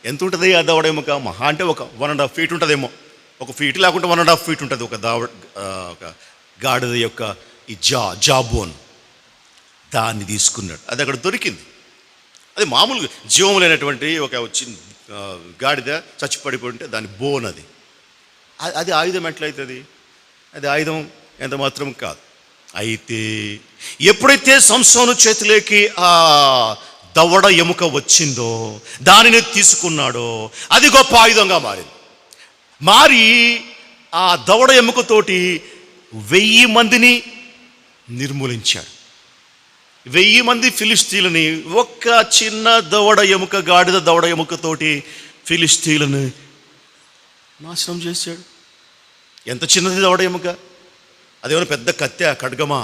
ఎంత ఉంటుంది? ఆ దవడ ఎముక మహా అంటే ఒక 1.5 feet ఉంటుందేమో. ఒక ఫీట్ లేకుంటే 1.5 feet ఉంటుంది ఒక ఒక గాడిద యొక్క ఈ జాబోన్. దాన్ని తీసుకున్నాడు. అది అక్కడ దొరికింది. అది మామూలుగా జీవం లేనటువంటి ఒక చిన్న గాడిద చచ్చి పడిపోయింటే దాని బోన్ అది. అది ఆయుధం ఎట్లయితుంది? అది ఆయుధం ఎంత మాత్రం కాదు. అయితే ఎప్పుడైతే సంసోను చేతిలోకి ఆ దవడ ఎముక వచ్చిందో, దానిని తీసుకున్నాడో, అది గొప్ప ఆయుధంగా మారి ఆ దవడ ఎముకతోటి 1000 మందిని నిర్మూలించాడు. 1000 మంది ఫిలిస్తీయులని ఒక్క చిన్న దవడ ఎముక, గాడిద దవడ ఎముకతోటి ఫిలిస్తీయులను నాశనం చేశాడు. ఎంత చిన్నది దవడ ఎముక! అదేమైనా పెద్ద కత్తె, ఖడ్గమా?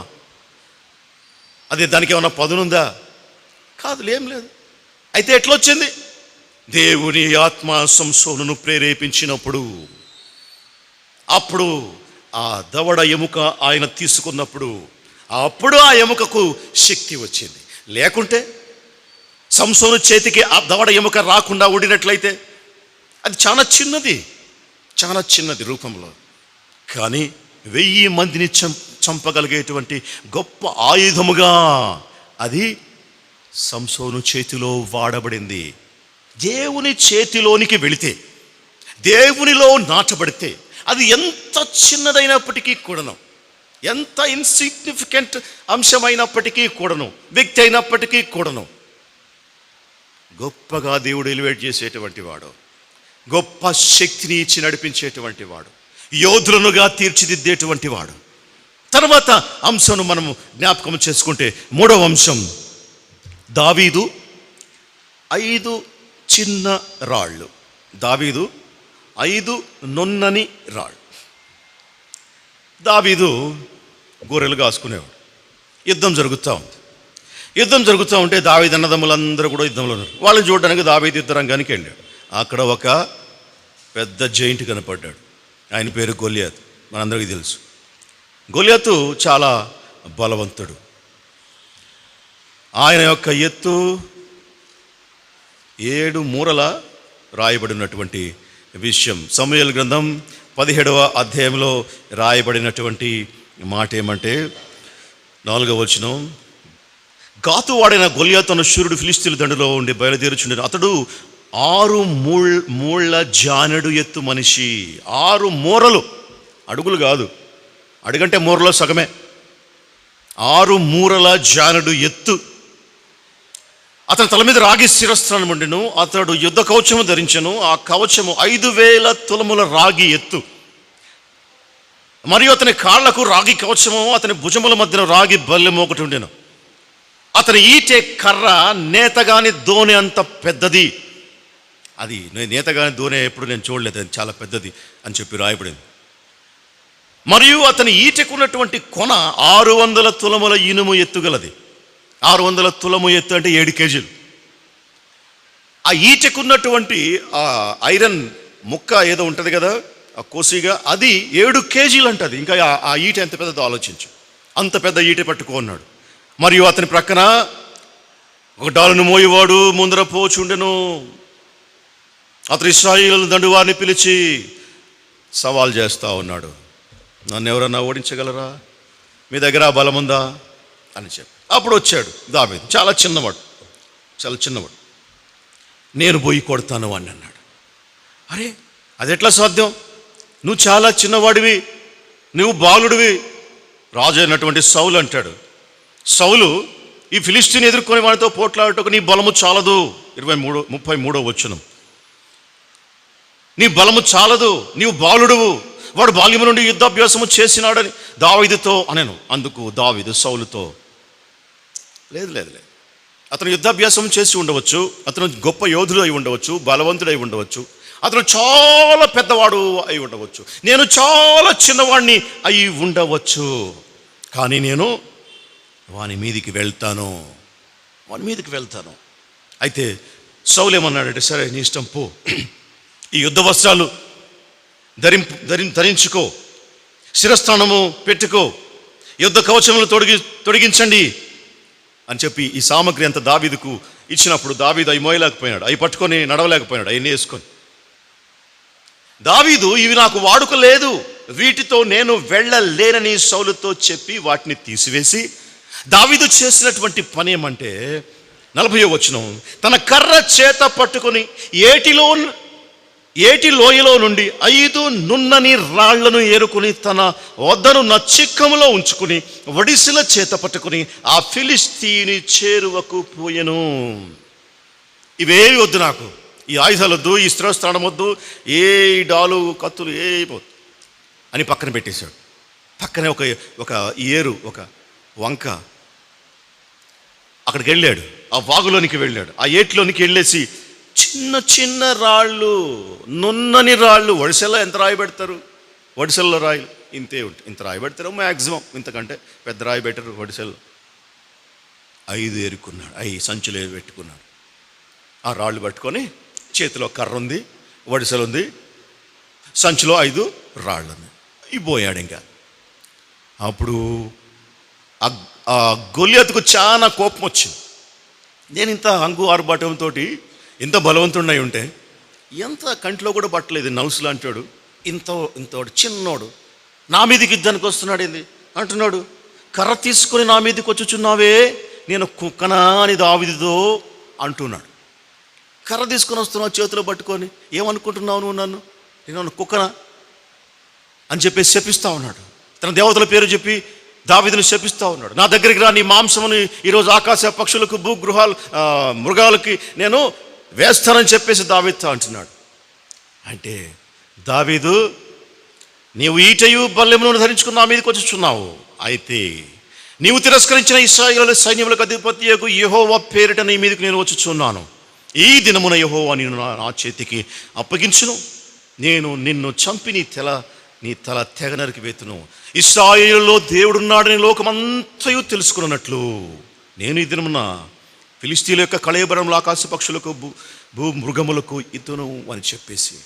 అదే దానికి ఏమైనా పదునుందా? కాదు, ఏం లేదు. అయితే ఎట్లొచ్చింది? దేవుని ఆత్మ సంసోనును ప్రేరేపించినప్పుడు, అప్పుడు ఆ దవడ ఎముక ఆయన తీసుకున్నప్పుడు, అప్పుడు ఆ ఎముకకు శక్తి వచ్చింది. లేకుంటే సంసోను చేతికి ఆ దవడ ఎముక రాకుండా ఉండినట్లయితే, అది చాలా చిన్నది రూపంలో, కానీ 1000 మందిని చంపగలిగేటువంటి గొప్ప ఆయుధముగా అది సంసోను చేతిలో వాడబడింది. దేవుని చేతిలోనికి వెళితే, దేవునిలో నాటబడితే, అది ఎంత చిన్నదైనప్పటికీ కూడాను, ఎంత ఇన్సిగ్నిఫికెంట్ అంశమైనప్పటికీ కూడాను, వ్యక్తి అయినప్పటికీ కూడాను, గొప్పగా దేవుడు ఎలివేట్ చేసేటువంటి వాడు, గొప్ప శక్తిని ఇచ్చి నడిపించేటువంటి వాడు, యోధులనుగా తీర్చిదిద్దేటువంటి వాడు. తర్వాత అంశంను మనము జ్ఞాపకం చేసుకుంటే, 3వ అంశం, దావీదు 5 చిన్న రాళ్ళు. దావీదు 5 నున్నని రాళ్ళు. దావీదు గొర్రెలు కాసుకునేవాడు. యుద్ధం జరుగుతూ ఉంటే దావీదు అన్నదమ్ములందరూ కూడా యుద్ధంలో ఉన్నారు. వాళ్ళని చూడడానికి దావీదు యుద్ధరంగానికి వెళ్ళాడు. అక్కడ ఒక పెద్ద జైంట్ కనపడ్డాడు. ఆయన పేరు గొలియాతు. మనందరికీ తెలుసు. గొలియాతు చాలా బలవంతుడు. ఆయన యొక్క ఎత్తు 7 మూరల రాయబడినటువంటి విషయం. సమూయేలు గ్రంథం 17వ అధ్యాయంలో రాయబడినటువంటి మాట ఏమంటే, 4వ వచనం, గాతు వాడైన గొలియాతు అను శూరుడు ఫిలిస్తీయుల దండులో ఉండి బయలుదేరుచుండెను. అతడు 6 మూళ్ళ జానెడు ఎత్తు మనిషి. 6 మూరలు, అడుగులు కాదు, అడుగంటే మూరలో సగమే. 6 మూరల జానెడు ఎత్తు. అతని తల మీద రాగి శిరస్త్రాన్ని ఉండెను. అతడు యుద్ధ కవచము ధరించెను. ఆ కవచము 5000 తులముల రాగి ఎత్తు. మరియు అతని కాళ్లకు రాగి కవచము, అతని భుజముల మధ్యన రాగి బల్లెము ఒకటి ఉండెను. అతని ఈటె కర్ర నేతగాని దోనె అంత పెద్దది. అది నేతగాని దోనె ఎప్పుడు నేను చూడలేదు, అది చాలా పెద్దది అని చెప్పి రాయబడింది. మరియు అతని ఈటెకున్నటువంటి కొన 600 తులముల ఇనుము ఎత్తుగలది. 600 తులము ఎత్తు అంటే 7 కేజీలు. ఆ ఈటెకున్నటువంటి ఆ ఐరన్ ముక్క ఏదో ఉంటుంది కదా, ఆ కోసిగా, అది 7 కేజీలు అంటది. ఇంకా ఆ ఈట ఎంత పెద్దదో ఆలోచించు. అంత పెద్ద ఈట పట్టుకున్నాడు. మరియు అతని ప్రక్కన ఒక డాలును మోయేవాడు ముందర పోచుండెను. అతను ఇశ్రాయేలు దండువారిని పిలిచి సవాల్ చేస్తూ ఉన్నాడు, నన్ను ఎవరన్నా ఓడించగలరా? మీ దగ్గర బలం ఉందా అని చెప్పి. అప్పుడు వచ్చాడు దావీదు. చాలా చిన్నవాడు. నేను పోయి కొడతాను అని అన్నాడు. అరే, అది ఎట్లా సాధ్యం? నువ్వు చాలా చిన్నవాడివి, నువ్వు బాలుడివి. రాజు అయినటువంటి సౌలు అంటాడు, సౌలు ఈ ఫిలిస్తీని ఎదుర్కొని వాడితో పోట్లాడటకు నీ బలము చాలదు. 33వ వచనం, నీ బలము చాలదు, నీవు బాలుడువు. వాడు బాల్యము నుండి యుద్ధాభ్యాసము చేసినాడని దావీదుతో అనెను. అందుకు దావీదు సౌలుతో, లేదు, అతను యుద్ధాభ్యాసం చేసి ఉండవచ్చు, అతను గొప్ప యోధుడు అయి ఉండవచ్చు, బలవంతుడై ఉండవచ్చు, అతను చాలా పెద్దవాడు అయి ఉండవచ్చు, నేను చాలా చిన్నవాడిని అయి ఉండవచ్చు, కానీ నేను వాని మీదికి వెళ్తాను. అయితే సౌలు ఏమన్నాడంటే, సరే నీ ఇష్టం పో, ఈ యుద్ధ వస్త్రాలు ధరించుకో, శిరస్థానము పెట్టుకో, యుద్ధ కవచములు తొడిగించండి అని చెప్పి ఈ సామగ్రి అంతా దావీదుకు ఇచ్చినప్పుడు దావీదు అవి మోయలేకపోయినాడు, అవి పట్టుకొని నడవలేకపోయినాడు, అవన్నీ వేసుకొని. దావీదు ఇవి నాకు వాడుక లేదు, వీటితో నేను వెళ్ళలేనని సౌలుతో చెప్పి వాటిని తీసివేసి, దావీదు చేసినటువంటి పని ఏమంటే 40వ వచనం, తన కర్ర చేత పట్టుకొని ఏటి లోయలో నుండి 5 నున్నని రాళ్లను ఏరుకుని తన వద్దనున్న చిక్కములో ఉంచుకుని ఒడిసెల చేత పట్టుకుని ఆ ఫిలిస్తీని చేరువకు పోయెను. ఇవేవి వద్దు నాకు, ఈ ఆయుధాలు వద్దు, ఈ శిరస్త్రాణం వద్దు, ఏ డాలు కత్తులు ఏ అని పక్కన పెట్టేశాడు. పక్కనే ఒక ఏరు, ఒక వంక, అక్కడికి వెళ్ళాడు, ఆ వాగులోనికి వెళ్ళాడు, ఆ ఏటిలోనికి వెళ్ళేసి చిన్న చిన్న రాళ్ళు, నున్నని రాళ్ళు, ఒడిసెల్లో ఎంత రాయి పెడతారు, ఒడిసెల్లో రాయి ఇంతే ఉంటుంది, ఇంత రాయి పెడతారు మ్యాక్సిమం, ఇంతకంటే పెద్ద రాయి పెట్టరు ఒడిసెల్లో. 5 ఏరుకున్నాడు, 5 సంచులు పెట్టుకున్నాడు. ఆ రాళ్ళు పట్టుకొని చేతిలో కర్ర ఉంది, ఒడిసెలు ఉంది, సంచిలో 5 రాళ్ళు ఉన్నాయి, ఇవి పోయాడు. ఇంకా అప్పుడు ఆ గొల్లియతుకు చాలా కోపం వచ్చింది. నేను ఇంత హంగు ఆర్భాటంతో ఇంత బలవంతుడై ఉంటే, ఎంత కంట్లో కూడా పట్టలేదు, నలుసు లాంటాడు, ఇంతోడు చిన్నోడు నా మీదకి యుద్ధానికి వస్తున్నాడు ఏంది అంటున్నాడు, కర్ర తీసుకొని నా మీదకి వచ్చుచున్నావే, నేను కుక్కనా అని దావీదుతో అంటున్నాడు. కర్ర తీసుకొని వస్తున్నావు చేతిలో పట్టుకొని, ఏమనుకుంటున్నావు నువ్వు, నన్ను నేను కుక్కనా అని చెప్పి శపిస్తా ఉన్నాడు. తన దేవతల పేరు చెప్పి దావీదును శపిస్తా ఉన్నాడు. నా దగ్గరికి రా, నీ మాంసముని ఈరోజు ఆకాశ పక్షులకు మృగాలకి నేను వేస్తానని చెప్పేసి దావీదుతో అంటున్నాడు. అంటే దావీదు, నీవు ఈటయు బల్లెమును ధరించుకుని నా మీదకి వచ్చుచున్నావు, అయితే నీవు తిరస్కరించిన ఇశ్రాయేలు సైన్యములకు అధిపతియగు యెహోవా పేరిట నీ మీదకి నేను వచ్చుచున్నాను. ఈ దినమున యెహోవా నిన్ను నా చేతికి అప్పగించును, నేను నిన్ను చంపి నీ తల తెగ నరికి వేతును. ఇశ్రాయేలులో దేవుడున్నాడని లోకమంతయు తెలుసుకున్నట్లు నేను ఈ దినమున ఫిలిస్తీయుల యొక్క కళేబరములు ఆకాశ పక్షులకు మృగములకు ఇతును అని చెప్పేసి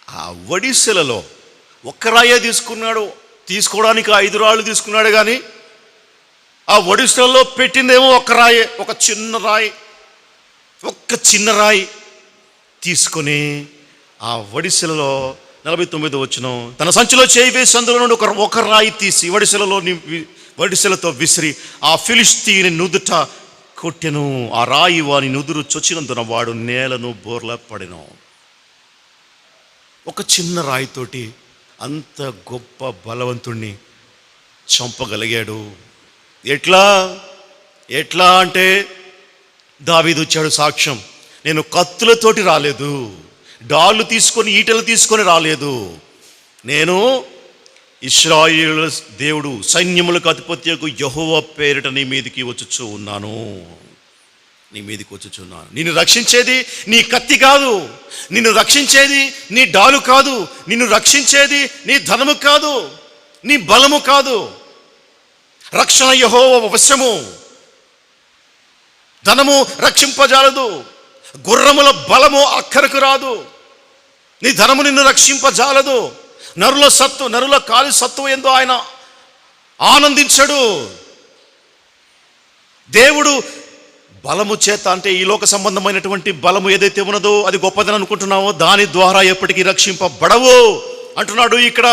ఆ ఒడిసెలలో ఒక్క రాయే తీసుకున్నాడు. తీసుకోవడానికి 5 రాళ్ళు తీసుకున్నాడు, కానీ ఆ ఒడిసెలలో పెట్టిందేమో ఒక్క రాయే, ఒక చిన్న రాయి తీసుకొని ఆ ఒడిసెలలో 49వ వచనం, తన సంచిలో చేయి వేసి అందులో నుండి ఒక రాయి తీసి ఒడిసెలతో విసిరి ఆ ఫిలిస్తీని నుదుట కొట్టెను. ఆ రాయి వాని నుదురు చొచ్చినందున వాడు నేలను బోర్లా పడెను. ఒక చిన్న రాయితోటి అంత గొప్ప బలవంతుణ్ణి చంపగలిగాడు. ఎట్లా అంటే దావీదు వచ్చాడు సాక్ష్యం, నేను కత్తులతోటి రాలేదు, డాళ్ళు తీసుకొని ఈటలు తీసుకొని రాలేదు, నేను ఇశ్రాయేలు దేవుడు సైన్యములకు అధిపత్యకు యెహోవా పేరిట నీ మీదికి వచ్చుచున్నాను. నిన్ను రక్షించేది నీ కత్తి కాదు, నిన్ను రక్షించేది నీ డాలు కాదు, నిన్ను రక్షించేది నీ ధనము కాదు, నీ బలము కాదు. రక్షణ యెహోవా వశము, ధనము రక్షింపజాలదు, గుర్రముల బలము అక్కరకు రాదు, నీ ధనము నిన్ను రక్షింపజాలదు. నరుల కాలి సత్తువ ఎందు ఆయన ఆనందించడు. దేవుడు బలము చేత, అంటే ఈ లోక సంబంధమైనటువంటి బలము ఏదైతే ఉన్నదో అది గొప్పదని అనుకుంటున్నావో దాని ద్వారా ఎప్పటికీ రక్షింపబడవు అంటున్నాడు. ఇక్కడ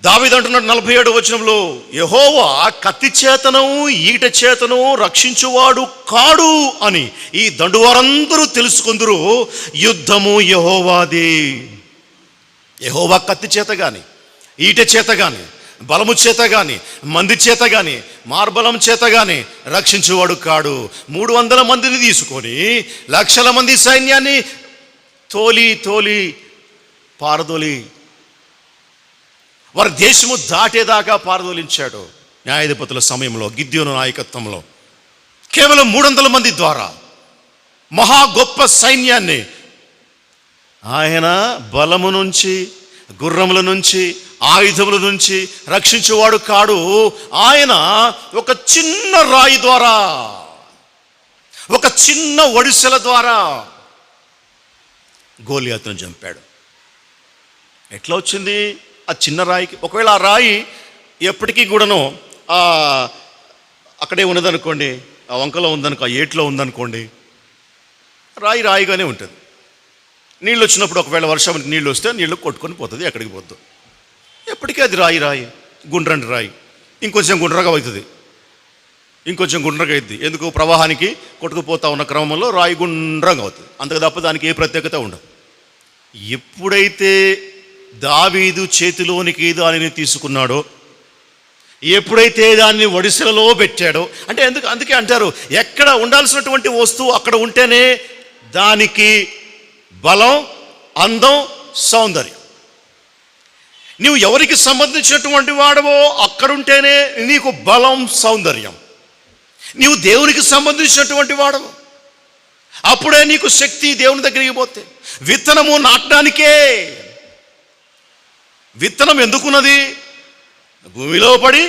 దావీదు అంటున్నాడు 47వ వచనంలో, యెహోవా కత్తి చేతను ఈట చేతను రక్షించువాడు కాడు అని ఈ దండువారందరూ తెలుసుకుందరు. యుద్ధము యెహోవాది. యెహోవా కత్తి చేత కానీ, ఈట చేత కానీ, బలము చేత కానీ, మంది చేత కానీ, మార్బలం చేత కానీ రక్షించేవాడు కాడు. 300 మందిని తీసుకొని లక్షల మంది సైన్యాన్ని తోలి పారదోలి వారి దేశము దాటేదాకా పారదోలించాడు. న్యాయాధిపతుల సమయంలో గిద్యోను నాయకత్వంలో కేవలం 300 మంది ద్వారా మహా గొప్ప సైన్యాన్ని ఆయన బలము నుంచి, గుర్రముల నుంచి, ఆయుధముల నుంచి రక్షించేవాడు కాడు. ఆయన ఒక చిన్న రాయి ద్వారా ఒక చిన్న ఒడిసెల ద్వారా గోలియాతును చంపాడు. ఎట్లా వచ్చింది ఆ చిన్న రాయికి? ఒకవేళ ఆ రాయి ఎప్పటికీ కూడాను అక్కడే ఉన్నదనుకోండి, ఆ వంకలో ఉందనుకో, ఆ ఏట్లో ఉందనుకోండి, రాయి రాయిగానే ఉంటుంది. నీళ్ళు వచ్చినప్పుడు ఒకవేళ వర్షం నీళ్ళు వస్తే నీళ్ళు కొట్టుకొని పోతుంది, ఎక్కడికి పోద్దు. ఎప్పటికీ అది రాయి రాయి, గుండ్రంటి రాయి. ఇంకొంచెం గుండ్రగా అవుతుంది, ఇంకొంచెం గుండ్రగా అవుతుంది. ఎందుకు? ప్రవాహానికి కొట్టుకుపోతా ఉన్న క్రమంలో రాయి గుండ్రంగా అవుతుంది. అంతకు తప్ప దానికి ఏ ప్రత్యేకత ఉండదు. ఎప్పుడైతే దావీదు చేతిలోనికి దానిని తీసుకున్నాడో, ఎప్పుడైతే దాన్ని ఒడిసెలలో పెట్టాడో, అంటే అందుకే అంటారు, ఎక్కడ ఉండాల్సినటువంటి వస్తువు అక్కడ ఉంటేనే దానికి బలం, అందం, సౌందర్యం. నువ్వు ఎవరికి సంబంధించినటువంటి వాడవో అక్కడుంటేనే నీకు బలం, సౌందర్యం. నీవు దేవునికి సంబంధించినటువంటి వాడవు, అప్పుడే నీకు శక్తి. దేవుని దగ్గరికి పోతే విత్తనము నాటడానికే. విత్తనం ఎందుకున్నది? భూమిలో పడి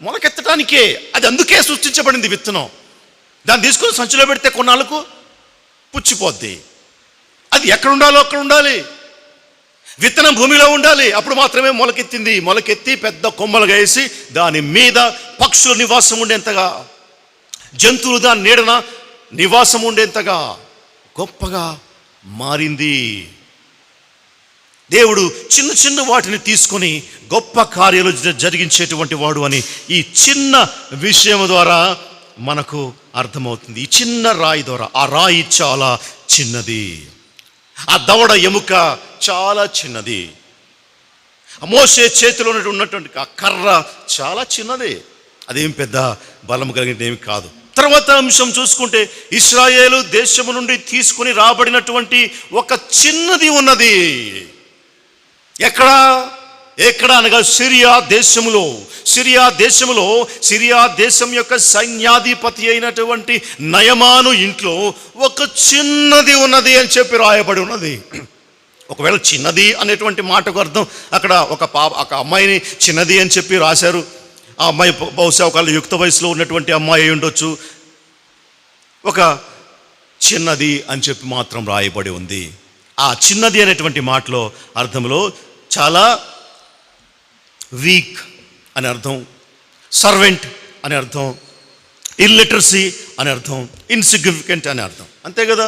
మొలకెత్తడానికే. అది అందుకే సృష్టించబడింది విత్తనం. దాన్ని తీసుకొని సంచిలో పెడితే కొన్నాళ్ళకు పుచ్చిపోద్ది. అది ఎక్కడ ఉండాలో అక్కడ ఉండాలి. విత్తనం భూమిలో ఉండాలి, అప్పుడు మాత్రమే మొలకెత్తింది. మొలకెత్తి పెద్ద కొమ్మలుగా వేసి దాని మీద పక్షుల నివాసం ఉండేంతగా, జంతువులు దాని నీడన నివాసం ఉండేంతగా గొప్పగా మారింది. దేవుడు చిన్న చిన్న వాటిని తీసుకొని గొప్ప కార్యాలు జరిగించేటువంటి వాడు అని ఈ చిన్న విషయం ద్వారా మనకు అర్థమవుతుంది. ఈ చిన్న రాయి ద్వారా, ఆ రాయి చాలా చిన్నది, ఆ దవడ ఎముక చాలా చిన్నది, మోసే చేతిలో ఉన్నటువంటి ఆ కర్ర చాలా చిన్నది, అదేం పెద్ద బలం కలిగినది ఏమి కాదు. తర్వాత అంశం చూసుకుంటే, ఇశ్రాయేలు దేశము నుండి తీసుకుని రాబడినటువంటి ఒక చిన్నది ఉన్నది. ఎక్కడ అనగా సిరియా దేశములో. సిరియా దేశం యొక్క సైన్యాధిపతి అయినటువంటి నయమాను ఇంట్లో ఒక చిన్నది ఉన్నది అని చెప్పి రాయబడి ఉన్నది. ఒకవేళ చిన్నది అనేటువంటి మాటకు అర్థం, అక్కడ ఒక అమ్మాయిని చిన్నది అని చెప్పి రాశారు. ఆ అమ్మాయి బహుశా ఒక యుక్త వయసులో ఉన్నటువంటి అమ్మాయి అయి ఉండొచ్చు. ఒక చిన్నది అని చెప్పి మాత్రం రాయబడి ఉంది. ఆ చిన్నది అనేటువంటి మాటలో అర్థంలో చాలా వీక్ అని అర్థం, సర్వెంట్ అని అర్థం, ఇల్లిటరసీ అని అర్థం, ఇన్సిగ్నిఫికెంట్ అని అర్థం. అంతే కదా.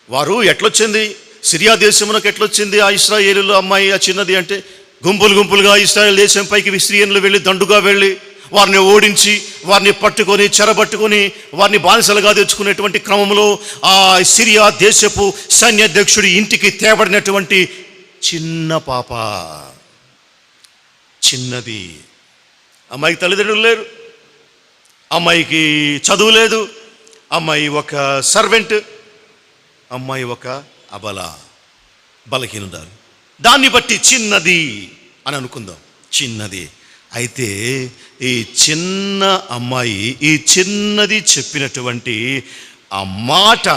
వారు ఎట్లొచ్చింది సిరియా దేశమునకు, ఎట్లొచ్చింది ఆ ఇశ్రాయేలు అమ్మాయి ఆ చిన్నది అంటే? గుంపులుగా ఇశ్రాయేల్ దేశం పైకి స్త్రీలు వెళ్ళి, దండుగా వెళ్ళి వారిని ఓడించి, వారిని పట్టుకొని, చెరబట్టుకొని, వారిని బానిసలుగా తెచ్చుకునేటువంటి క్రమంలో ఆ సిరియా దేశపు సైన్యాధ్యక్షుడి ఇంటికి తేబడినటువంటి చిన్న పాప, చిన్నది. అమ్మాయికి తల్లిదండ్రులు లేరు, అమ్మాయికి చదువు లేదు, అమ్మాయి ఒక సర్వెంట్, అమ్మాయి ఒక బలహీనురాలు. దాన్ని బట్టి చిన్నది అని అనుకుందాం, చిన్నది. అయితే ఈ చిన్న అమ్మాయి, ఈ చిన్నది చెప్పినటువంటి ఆ మాట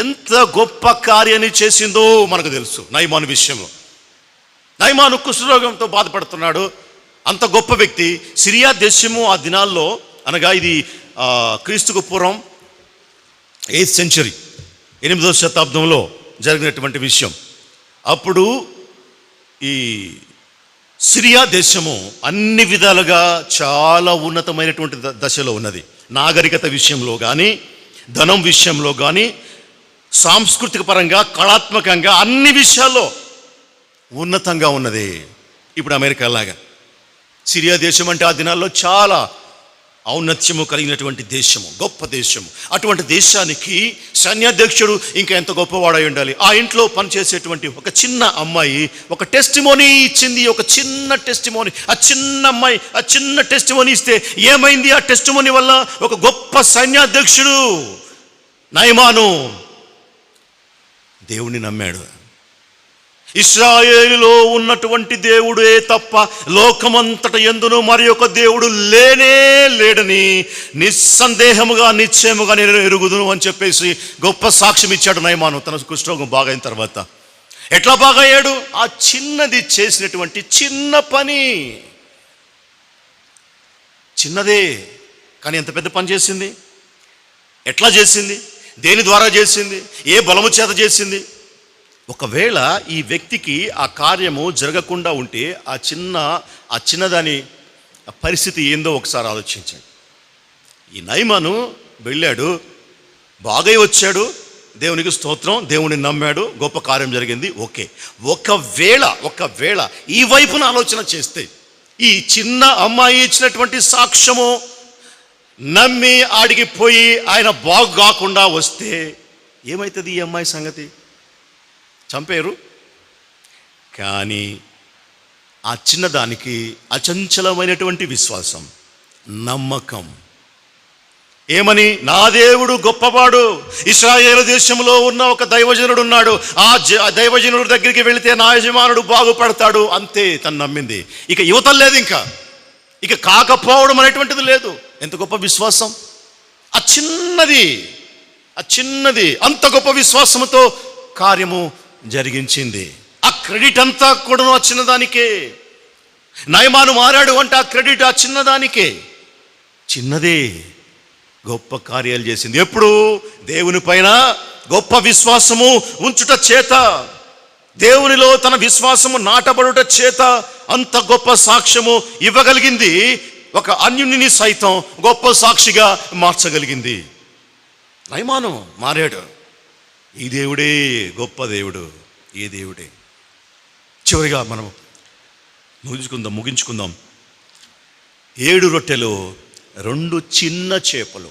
ఎంత గొప్ప కార్యాన్ని చేసిందో మనకు తెలుసు. నయమాను విషయంలో, నయమాను కుష్ఠరోగంతో బాధపడుతున్నాడు. అంత గొప్ప వ్యక్తి. సిరియా దేశము ఆ దినాల్లో, అనగా ఇది క్రీస్తుకు పూర్వం 8th century, 8వ శతాబ్దంలో జరిగినటువంటి విషయం. అప్పుడు ఈ సిరియా దేశము అన్ని విధాలుగా చాలా ఉన్నతమైనటువంటి దశలో ఉన్నది. నాగరికత విషయంలో కానీ, ధనం విషయంలో కానీ, సాంస్కృతిక పరంగా, కళాత్మకంగా అన్ని విషయాల్లో ఉన్నతంగా ఉన్నది. ఇప్పుడు అమెరికా లాగా సిరియా దేశం అంటే ఆ దినాల్లో చాలా ఔన్నత్యము కలిగినటువంటి దేశము, గొప్ప దేశము. అటువంటి దేశానికి సైన్యాధ్యక్షుడు ఇంకా ఎంత గొప్పవాడై ఉండాలి. ఆ ఇంట్లో పనిచేసేటువంటి ఒక చిన్న అమ్మాయి ఒక టెస్టిమోనీ ఇచ్చింది, ఒక చిన్న టెస్టిమోనీ. ఆ చిన్న అమ్మాయి ఆ చిన్న టెస్టిమోనీ ఇస్తే ఏమైంది? ఆ టెస్టిమోనీ వల్ల ఒక గొప్ప సైన్యాధ్యక్షుడు నయమాను దేవుణ్ణి నమ్మాడు. ఇశ్రాయేలులో ఉన్నటువంటి దేవుడే తప్ప లోకమంతట ఎందును మరి ఒక దేవుడు లేనే లేడని నిస్సందేహముగా, నిశ్చయముగా నేను ఎరుగుదును అని చెప్పేసి గొప్ప సాక్ష్యం ఇచ్చాడు నయమాను తన కుష్ఠరోగం బాగైన తర్వాత. ఎట్లా బాగయ్యాడు? ఆ చిన్నది చేసినటువంటి చిన్న పని. చిన్నదే కానీ ఎంత పెద్ద పని చేసింది. ఎట్లా చేసింది? దేని ద్వారా చేసింది? ఏ బలము చేత చేసింది? ఒకవేళ ఈ వ్యక్తికి ఆ కార్యము జరగకుండా ఉంటే ఆ చిన్నదాని పరిస్థితి ఏందో ఒకసారి ఆలోచించండి. ఈ నయమాను వెళ్ళాడు, బాగై వచ్చాడు, దేవునికి స్తోత్రం, దేవుని నమ్మాడు, గొప్ప కార్యం జరిగింది. ఓకే, ఒకవేళ ఈ వైపున ఆలోచన చేస్తే, ఈ చిన్న అమ్మాయి ఇచ్చినటువంటి సాక్ష్యము నమ్మి ఆడికి పోయి ఆయన బాగు కాకుండా వస్తే ఏమవుతుంది? ఈ అమ్మాయి సంగతి చంపేరు. కానీ ఆ చిన్నదానికి అచంచలమైనటువంటి విశ్వాసం, నమ్మకం, ఏమని? నా దేవుడు గొప్పవాడు, ఇశ్రాయేలు దేశంలో ఉన్న ఒక దైవజనుడు ఉన్నాడు, ఆ దైవజనుడు దగ్గరికి వెళితే నా యజమానుడు బాగుపడతాడు. అంతే తను నమ్మింది. ఇక యువతలు లేదు, ఇక కాకపోవడం అనేటువంటిది లేదు. ఎంత గొప్ప విశ్వాసం! ఆ చిన్నది అంత గొప్ప విశ్వాసంతో కార్యము జరిగించింది. ఆ క్రెడిట్ అంతా కూడా ఆ చిన్నదానికే. నయమాను మారాడు అంటే ఆ క్రెడిట్ ఆ చిన్నదానికే. చిన్నదే గొప్ప కార్యాలు చేసింది. ఎప్పుడు? దేవుని పైన గొప్ప విశ్వాసము ఉంచుట చేత, దేవునిలో తన విశ్వాసము నాటబడుట చేత అంత గొప్ప సాక్ష్యము ఇవ్వగలిగింది. ఒక అన్యుని సైతం గొప్ప సాక్షిగా మార్చగలిగింది. నయమాను మారాడు. ఈ దేవుడే గొప్ప దేవుడు, ఈ దేవుడే. చివరిగా మనం ముగించుకుందాం. 7 రొట్టెలు 2 చిన్న చేపలు.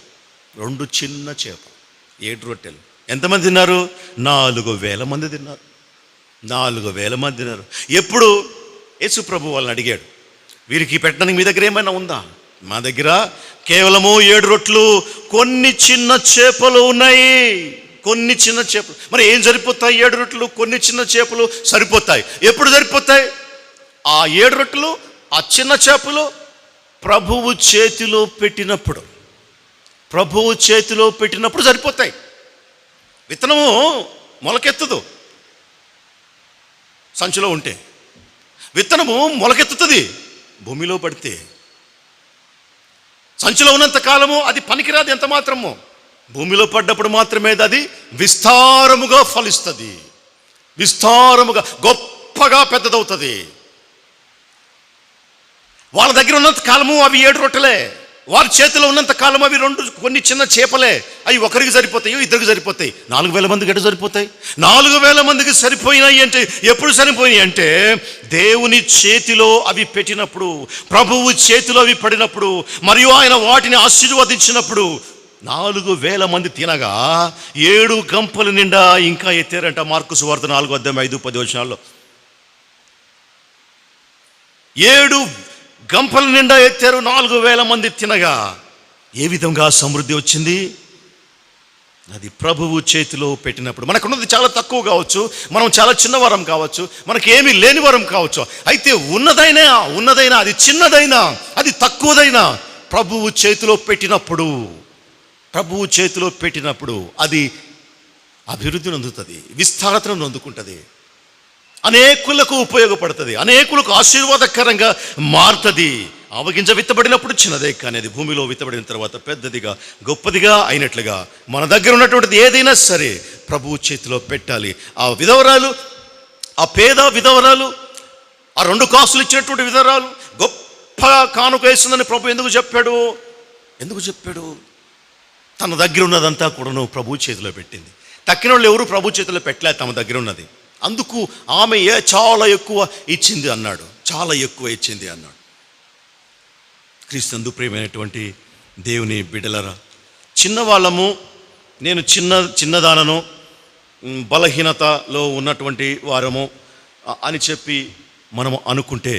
7 రొట్టెలు. ఎంతమంది తిన్నారు? 4,000 మంది తిన్నారు. 4,000 మంది తిన్నారు. ఎప్పుడు? యేసు ప్రభు వాళ్ళని అడిగాడు, వీరికి పెట్టడానికి మీ దగ్గర ఏమైనా ఉందా? మా దగ్గర కేవలము 7 రొట్టెలు, కొన్ని చిన్న చేపలు ఉన్నాయి. కొన్ని చిన్న చేపలు. మరి ఏం సరిపోతాయి? 7 రొట్టెలు, కొన్ని చిన్న చేపలు సరిపోతాయి. ఎప్పుడు సరిపోతాయి? ఆ 7 రొట్టెలు, ఆ చిన్న చేపలు ప్రభువు చేతిలో పెట్టినప్పుడు సరిపోతాయి. విత్తనము మొలకెత్తదు సంచిలో ఉంటే, విత్తనము మొలకెత్తుతుంది భూమిలో పడితే. సంచిలో ఉన్నంత కాలము అది పనికిరాదు ఎంత మాత్రము. భూమిలో పడ్డప్పుడు మాత్రమే అది విస్తారముగా ఫలిస్తుంది, విస్తారముగా గొప్పగా పెద్దదవుతుంది. వాళ్ళ దగ్గర ఉన్నంత కాలము అవి 7 రొట్టెలే, వారి చేతిలో ఉన్నంత కాలం అవి కొన్ని చిన్న చేపలే. అవి ఒకరికి సరిపోతాయో, ఇద్దరికి సరిపోతాయి. 4,000 మందికి ఎటు సరిపోతాయి? 4,000 మందికి సరిపోయినాయి అంటే ఎప్పుడు సరిపోయినాయి అంటే దేవుని చేతిలో అవి పెట్టినప్పుడు, ప్రభువు చేతిలో అవి పడినప్పుడు, మరియు ఆయన వాటిని ఆశీర్వదించినప్పుడు 4,000 మంది తినగా 7 గంపల నిండా ఇంకా ఎత్తారంట. మార్కు సువార్త 4:5-10 వచనాల్లో 7 గంపల నిండా ఎత్తారు. 4,000 మంది తినగా ఏ విధంగా సమృద్ధి వచ్చింది? అది ప్రభువు చేతిలో పెట్టినప్పుడు. మనకున్నది చాలా తక్కువ కావచ్చు, మనం చాలా చిన్నవారం కావచ్చు, మనకి ఏమీ లేని వారం కావచ్చు. అయితే ఉన్నదైనా అది చిన్నదైనా అది తక్కువదైనా ప్రభువు చేతిలో పెట్టినప్పుడు అది అభివృద్ధిని అందుతుంది, విస్తారతను అందుకుంటుంది, అనేకులకు ఉపయోగపడుతుంది, అనేకులకు ఆశీర్వాదకరంగా మారుతుంది. ఆవగింజ విత్తబడినప్పుడు చిన్నదే, కానీ అది భూమిలో విత్తబడిన తర్వాత పెద్దదిగా గొప్పదిగా అయినట్లుగా మన దగ్గర ఉన్నటువంటిది ఏదైనా సరే ప్రభువు చేతిలో పెట్టాలి. ఆ విధవరాలు, ఆ పేద విధవరాలు, ఆ 2 కాసులు ఇచ్చేటువంటి విధవరాలు గొప్ప కానుక వేస్తుందని ప్రభు ఎందుకు చెప్పాడు? తన దగ్గర ఉన్నదంతా కూడాను ప్రభు చేతిలో పెట్టింది. తక్కిన వాళ్ళు ఎవరు ప్రభు చేతిలో పెట్టలేదు తమ దగ్గర ఉన్నది. అందుకు ఆమె చాలా ఎక్కువ ఇచ్చింది అన్నాడు. క్రీస్తు ప్రియమైనటువంటి దేవుని బిడ్డలరా, చిన్నవాళ్ళము, నేను చిన్నదానను, బలహీనతలో ఉన్నటువంటి వారము అని చెప్పి మనము అనుకుంటే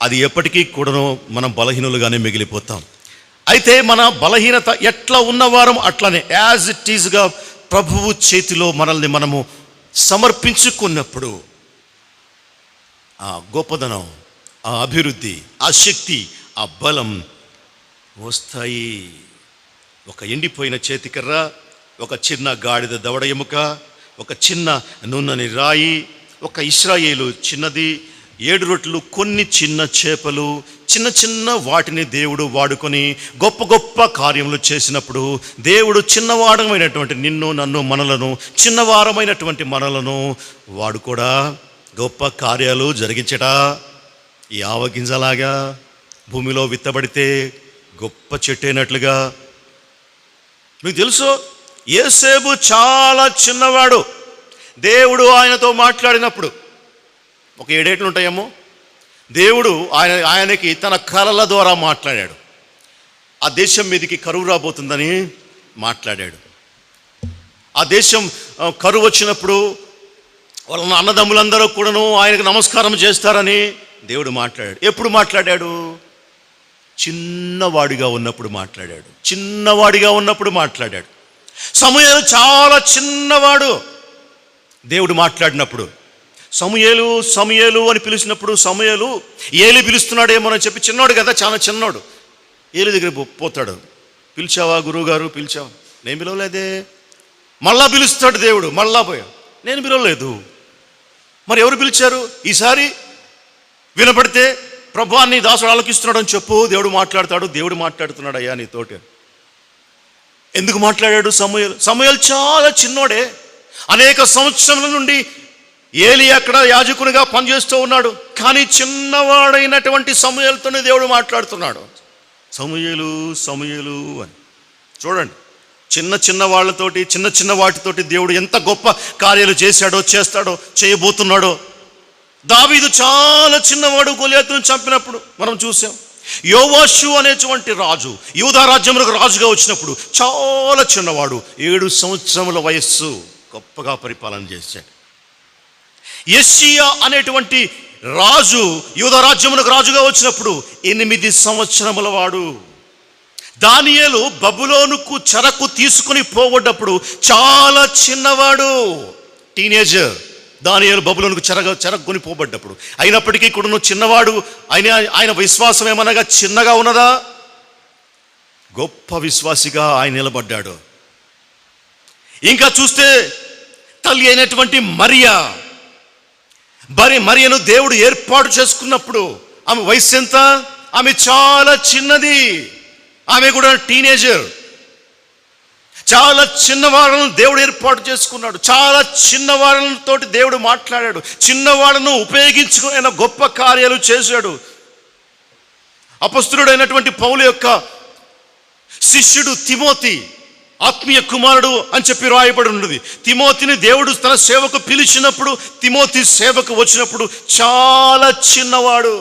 అది ఎప్పటికీ కూడాను మనం బలహీనులుగానే మిగిలిపోతాం. అయితే మన బలహీనత ఎట్లా ఉన్నవారం అట్లనే యాజ్ ఇట్ ఈజ్గా ప్రభువు చేతిలో మనల్ని మనము సమర్పించుకున్నప్పుడు ఆ గొప్పదనం, ఆ అభివృద్ధి, ఆ శక్తి, ఆ బలం వస్తాయి. ఒక ఎండిపోయిన చేతికర్ర, ఒక చిన్న గాడిద దవడ ఎముక, ఒక చిన్న నున్నని రాయి, ఒక ఇశ్రాయేలు చిన్నది, 7 రొట్టెలు, కొన్ని చిన్న చేపలు, చిన్న చిన్న వాటిని దేవుడు వాడుకొని గొప్ప గొప్ప కార్యములు చేసినప్పుడు, దేవుడు చిన్నవారమైనటువంటి నిన్ను నన్ను మనలను, చిన్నవారమైనటువంటి మనలను వాడు కూడా గొప్ప కార్యాలు జరిగించట. ఈ ఆవగింజలాగా భూమిలో విత్తబడితే గొప్ప చెట్టు అయినట్లుగా. మీకు తెలుసు, యోసేపు చాలా చిన్నవాడు. దేవుడు ఆయనతో మాట్లాడినప్పుడు ఒక 7 ఏళ్ళు ఉంటాయేమో, దేవుడు ఆయనకి తన కలల ద్వారా మాట్లాడాడు. ఆ దేశం మీదకి కరువు రాబోతుందని మాట్లాడాడు. ఆ దేశం కరువు వచ్చినప్పుడు వాళ్ళ అన్నదమ్ములందరూ కూడాను ఆయనకు నమస్కారం చేస్తారని దేవుడు మాట్లాడాడు. ఎప్పుడు మాట్లాడాడు? చిన్నవాడిగా ఉన్నప్పుడు మాట్లాడాడు. చిన్నవాడిగా ఉన్నప్పుడు మాట్లాడాడు. సమూయేలు చాలా చిన్నవాడు. దేవుడు మాట్లాడినప్పుడు సమూయేలు సమూయేలు అని పిలిచినప్పుడు సమూయేలు ఏలి పిలుస్తున్నాడేమోనని చెప్పి, చిన్నవాడు కదా, చాలా చిన్నవాడు, ఏలి దగ్గర పోతాడు. పిలిచావా గురువుగారు? పిలిచావా? నేను పిలవలేదే. మళ్ళా పిలుస్తాడు దేవుడు. మళ్ళా పోయా, నేను పిలవలేదు. మరి ఎవరు పిలిచారు? ఈసారి వినపడితే ప్రభువా నీ దాసుడు ఆలోకిస్తున్నాడు అని చెప్పు. దేవుడు మాట్లాడతాడు. దేవుడు మాట్లాడుతున్నాడు అయ్యా నీతోటి. ఎందుకు మాట్లాడాడు సమూయేలు చాలా చిన్నోడే. అనేక సంవత్సరముల నుండి ఏలి అక్కడ యాజకునిగా పనిచేస్తూ ఉన్నాడు. కానీ చిన్నవాడైనటువంటి సమూయేలుతోనే దేవుడు మాట్లాడుతున్నాడు. సమూయేలు సమూయేలు అని. చూడండి, చిన్న చిన్న వాళ్ళతోటి, చిన్న చిన్న వాటితోటి దేవుడు ఎంత గొప్ప కార్యాలు చేశాడో, చేస్తాడో, చేయబోతున్నాడో. దావీదు చాలా చిన్నవాడు గొలియాతును చంపినప్పుడు మనం చూసాం. యోవాషు అనేటువంటి రాజు యూదా రాజ్యములకు రాజుగా వచ్చినప్పుడు చాలా చిన్నవాడు, 7 సంవత్సరముల వయస్సు, గొప్పగా పరిపాలన చేశాడు. యోషియా అనేటువంటి రాజు యూదా రాజ్యములకు రాజుగా వచ్చినప్పుడు 8 సంవత్సరముల వాడు. దానియేలు బబులోనుకు చెరకు తీసుకుని పోగొట్టప్పుడు చాలా చిన్నవాడు, టీనేజర్. దానియేలు బబులోనుకు చెరగొని పోబడ్డప్పుడు. అయినప్పటికీ కూడా నువ్వు చిన్నవాడు. ఆయన విశ్వాసం ఏమనగా చిన్నగా ఉన్నదా? గొప్ప విశ్వాసిగా ఆయన నిలబడ్డాడు. ఇంకా చూస్తే తల్లి అయినటువంటి మరియను దేవుడు ఏర్పాటు చేసుకున్నప్పుడు ఆమె వయసు ఎంత? ఆమె చాలా చిన్నది. ఆమె కూడా టీనేజర్. చాలా చిన్నవాళ్ళను దేవుడు ఏర్పాటు చేసుకున్నాడు. చాలా చిన్నవాళ్ళతో దేవుడు మాట్లాడాడు. చిన్నవాళ్ళను ఉపయోగించుకుని గొప్ప కార్యాలు చేశాడు. అపొస్తలుడైనటువంటి పౌలు యొక్క శిష్యుడు తిమోతి, ఆత్మీయ కుమారుడు అని చెప్పి రాయబడి ఉన్నది. తిమోతిని దేవుడు తన సేవకు పిలిచినప్పుడు, తిమోతి సేవకు వచ్చినప్పుడు చాలా చిన్నవాడు.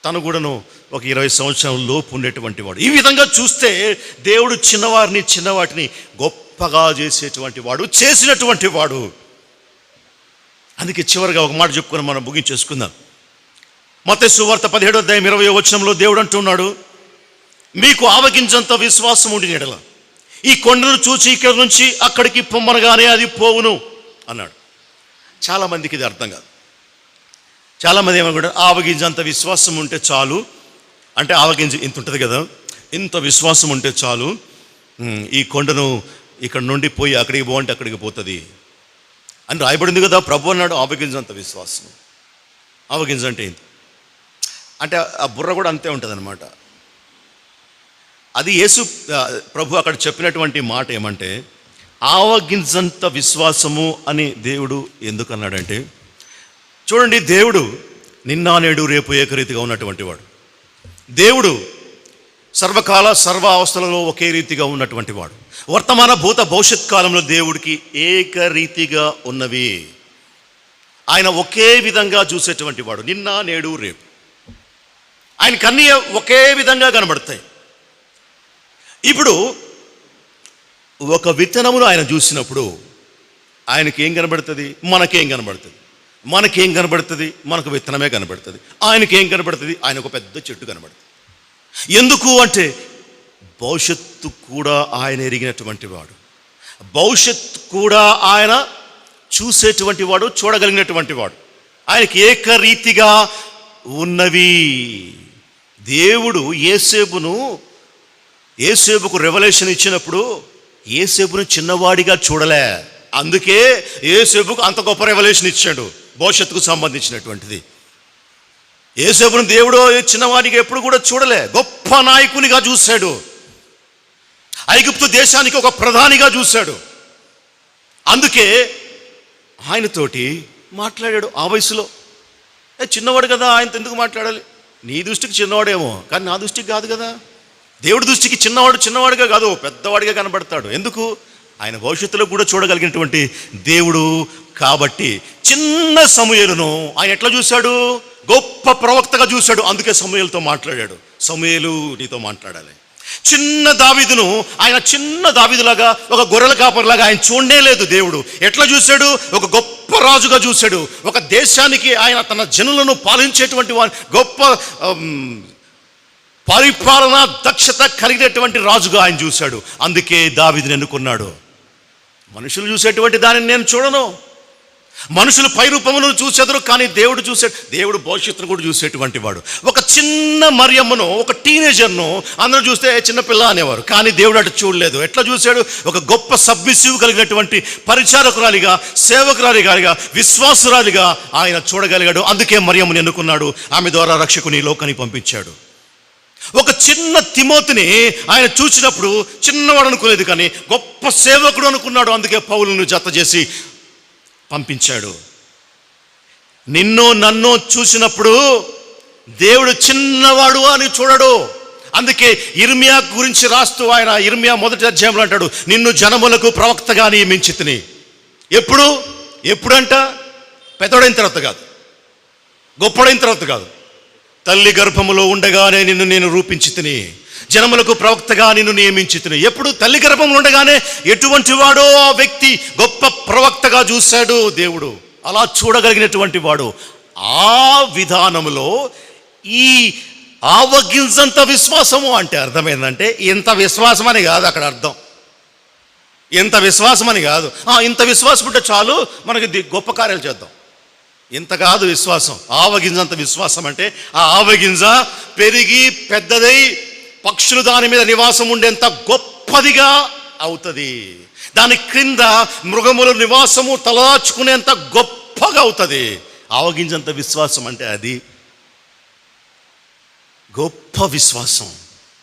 తను కూడాను ఒక 20 సంవత్సరాల లోపు ఉండేటువంటి వాడు. ఈ విధంగా చూస్తే దేవుడు చిన్నవాటిని గొప్పగా చేసేటువంటి వాడు, చేసినటువంటి వాడు. అందుకే చివరిగా ఒక మాట చెప్పుకొని మనం ముగించేసుకుందాం. మత్తయి సువార్త 17:20 దేవుడు అంటున్నాడు, మీకు ఆవగించంత విశ్వాసం ఉండిన యెడల ఈ కొండను చూచి ఇక్కడ నుంచి అక్కడికి పొమ్మనగానే అది పోవును అన్నాడు. చాలామందికి ఇది అర్థం కాదు. చాలామంది ఏమనుకుంటారు, ఆవగించంత విశ్వాసం ఉంటే చాలు, అంటే ఆవగింజ ఇంత ఉంటుంది కదా, ఇంత విశ్వాసం ఉంటే చాలు, ఈ కొండను ఇక్కడ నుండి పోయి అక్కడికి పోవంటే అక్కడికి పోతుంది అని రాయబడింది కదా. ప్రభు అన్నాడు ఆవగింజంత విశ్వాసం. ఆవగింజ అంటే ఏంటి అంటే ఆ బుర్ర కూడా అంతే ఉంటుంది అనమాట. అది యేసు ప్రభు అక్కడ చెప్పినటువంటి మాట ఏమంటే, ఆవగింజంత విశ్వాసము అని దేవుడు ఎందుకు అన్నాడంటే, చూడండి, దేవుడు నిన్న నేడు రేపు ఏకరీతిగా ఉన్నటువంటి వాడు. దేవుడు సర్వకాల సర్వ అవస్థలలో ఒకే రీతిగా ఉన్నటువంటి వాడు. వర్తమాన భూత భవిష్యత్ కాలంలో దేవుడికి ఏకరీతిగా ఉన్నవి. ఆయన ఒకే విధంగా చూసేటువంటి వాడు. నిన్న నేడు రేపు ఆయనకు అన్నీ ఒకే విధంగా కనబడతాయి. ఇప్పుడు ఒక విత్తనమును ఆయన చూసినప్పుడు ఆయనకి ఏం కనబడుతుంది? మనకేం కనబడుతుంది? మనకేం కనబడుతుంది? మనకు విత్తనమే కనబడుతుంది. ఆయనకి ఏం కనబడుతుంది? ఆయన ఒక పెద్ద చెట్టు కనబడుతుంది. ఎందుకు అంటే భవిష్యత్తు కూడా ఆయన ఎరిగినటువంటి వాడు, భవిష్యత్తు కూడా ఆయన చూసేటువంటి వాడు, చూడగలిగినటువంటి వాడు. ఆయనకి ఏకరీతిగా ఉన్నవి. దేవుడు యేసేపుకు రెవల్యూషన్ ఇచ్చినప్పుడు యేసేపును చిన్నవాడిగా చూడలే. అందుకే యేసేపుకు అంత గొప్ప రెవల్యూషన్ ఇచ్చాడు భవిష్యత్తుకు సంబంధించినటువంటిది. యేసేపును దేవుడు చిన్నవాడిగా ఎప్పుడు కూడా చూడలే, గొప్ప నాయకునిగా చూశాడు. ఐగుప్తు దేశానికి ఒక ప్రధానిగా చూశాడు. అందుకే ఆయనతోటి మాట్లాడాడు ఆ వయసులో. చిన్నవాడు కదా, ఆయనతో ఎందుకు మాట్లాడాలి? నీ దృష్టికి చిన్నవాడేమో, కానీ నా దృష్టికి కాదు కదా. దేవుడి దృష్టికి చిన్నవాడుగా కాదు, పెద్దవాడిగా కనబడతాడు. ఎందుకు? ఆయన భవిష్యత్తులో కూడా చూడగలిగినటువంటి దేవుడు కాబట్టి. చిన్న సమూయేలును ఆయన ఎట్లా చూశాడు? గొప్ప ప్రవక్తగా చూశాడు. అందుకే సమూయేలుతో మాట్లాడాడు, సమూయేలు నీతో మాట్లాడాలి. చిన్న దావీదును ఆయన చిన్న దావీదులాగా, ఒక గొర్రెల కాపరిలాగా ఆయన చూడనే లేదు. దేవుడు ఎట్లా చూశాడు? ఒక గొప్ప రాజుగా చూశాడు. ఒక దేశానికి ఆయన తన జనులను పాలించేటువంటి వారి గొప్ప పరిపాలన దక్షత కలిగినటువంటి రాజుగా ఆయన చూశాడు. అందుకే దావీదుని ఎన్నుకున్నాడు. మనుషులు చూసేటువంటి దానిని నేను చూడను. మనుషులు పై రూపమును చూసేదరు, కానీ దేవుడు చూసాడు. దేవుడు భవిష్యత్తును కూడా చూసేటువంటి వాడు. ఒక చిన్న మరియమ్మను, ఒక టీనేజర్ను అందరూ చూస్తే చిన్నపిల్ల అనేవారు, కానీ దేవుడు అటు చూడలేదు. ఎట్లా చూశాడు? ఒక గొప్ప సబ్మిసివ్ కలిగినటువంటి పరిచారకురాలిగా, సేవకురాలిగా, విశ్వాసురాలిగా ఆయన చూడగలిగాడు. అందుకే మరియమ్మను ఎన్నుకున్నాడు. ఆమె ద్వారా రక్షకుని లోకానికి పంపించాడు. ఒక చిన్న తిమోతిని ఆయన చూసినప్పుడు చిన్నవాడు అనుకోలేదు, కానీ గొప్ప సేవకుడు అనుకున్నాడు. అందుకే పౌలును జత చేసి పంపించాడు. నిన్ను నన్ను చూసినప్పుడు దేవుడు చిన్నవాడు అని చూడడు. అందుకే ఇర్మియా గురించి రాస్తూ ఆయన ఇర్మియా 1వ అధ్యాయంలో అంటాడు, నిన్ను జనములకు ప్రవక్తగా నియమించితిని. ఎప్పుడంట? పెద్దోడైన తర్వాత కాదు, గొప్పడైన తర్వాత కాదు. తల్లి గర్భములో ఉండగానే నిన్ను నేను రూపించితిని, జనములకు ప్రవక్తగా నిన్ను నియమించితిని. ఎప్పుడు? తల్లి గర్భంలో ఉండగానే ఎటువంటి వాడో ఆ వ్యక్తి గొప్ప ప్రవక్తగా చూశాడు దేవుడు. అలా చూడగలిగినటువంటి వాడు. ఆ విధానంలో ఈ ఆవగింజంత విశ్వాసము అంటే అర్థమైందంటే, ఇంత విశ్వాసం అని కాదు అక్కడ అర్థం. ఎంత విశ్వాసం అని కాదు, ఇంత విశ్వాసం ఉంటే చాలు మనకి గొప్ప కార్యాలు చేద్దాం. ఇంత కాదు విశ్వాసం. ఆవగింజంత విశ్వాసం అంటే ఆ ఆవగింజ పెరిగి పెద్దదై పక్షులు దాని మీద నివాసం ఉండేంత గొప్పదిగా అవుతుంది. దాని క్రింద మృగముల నివాసము తలదాచుకునేంత గొప్పగా అవుతుంది. ఆవగింజంత విశ్వాసం అంటే అది గొప్ప విశ్వాసం,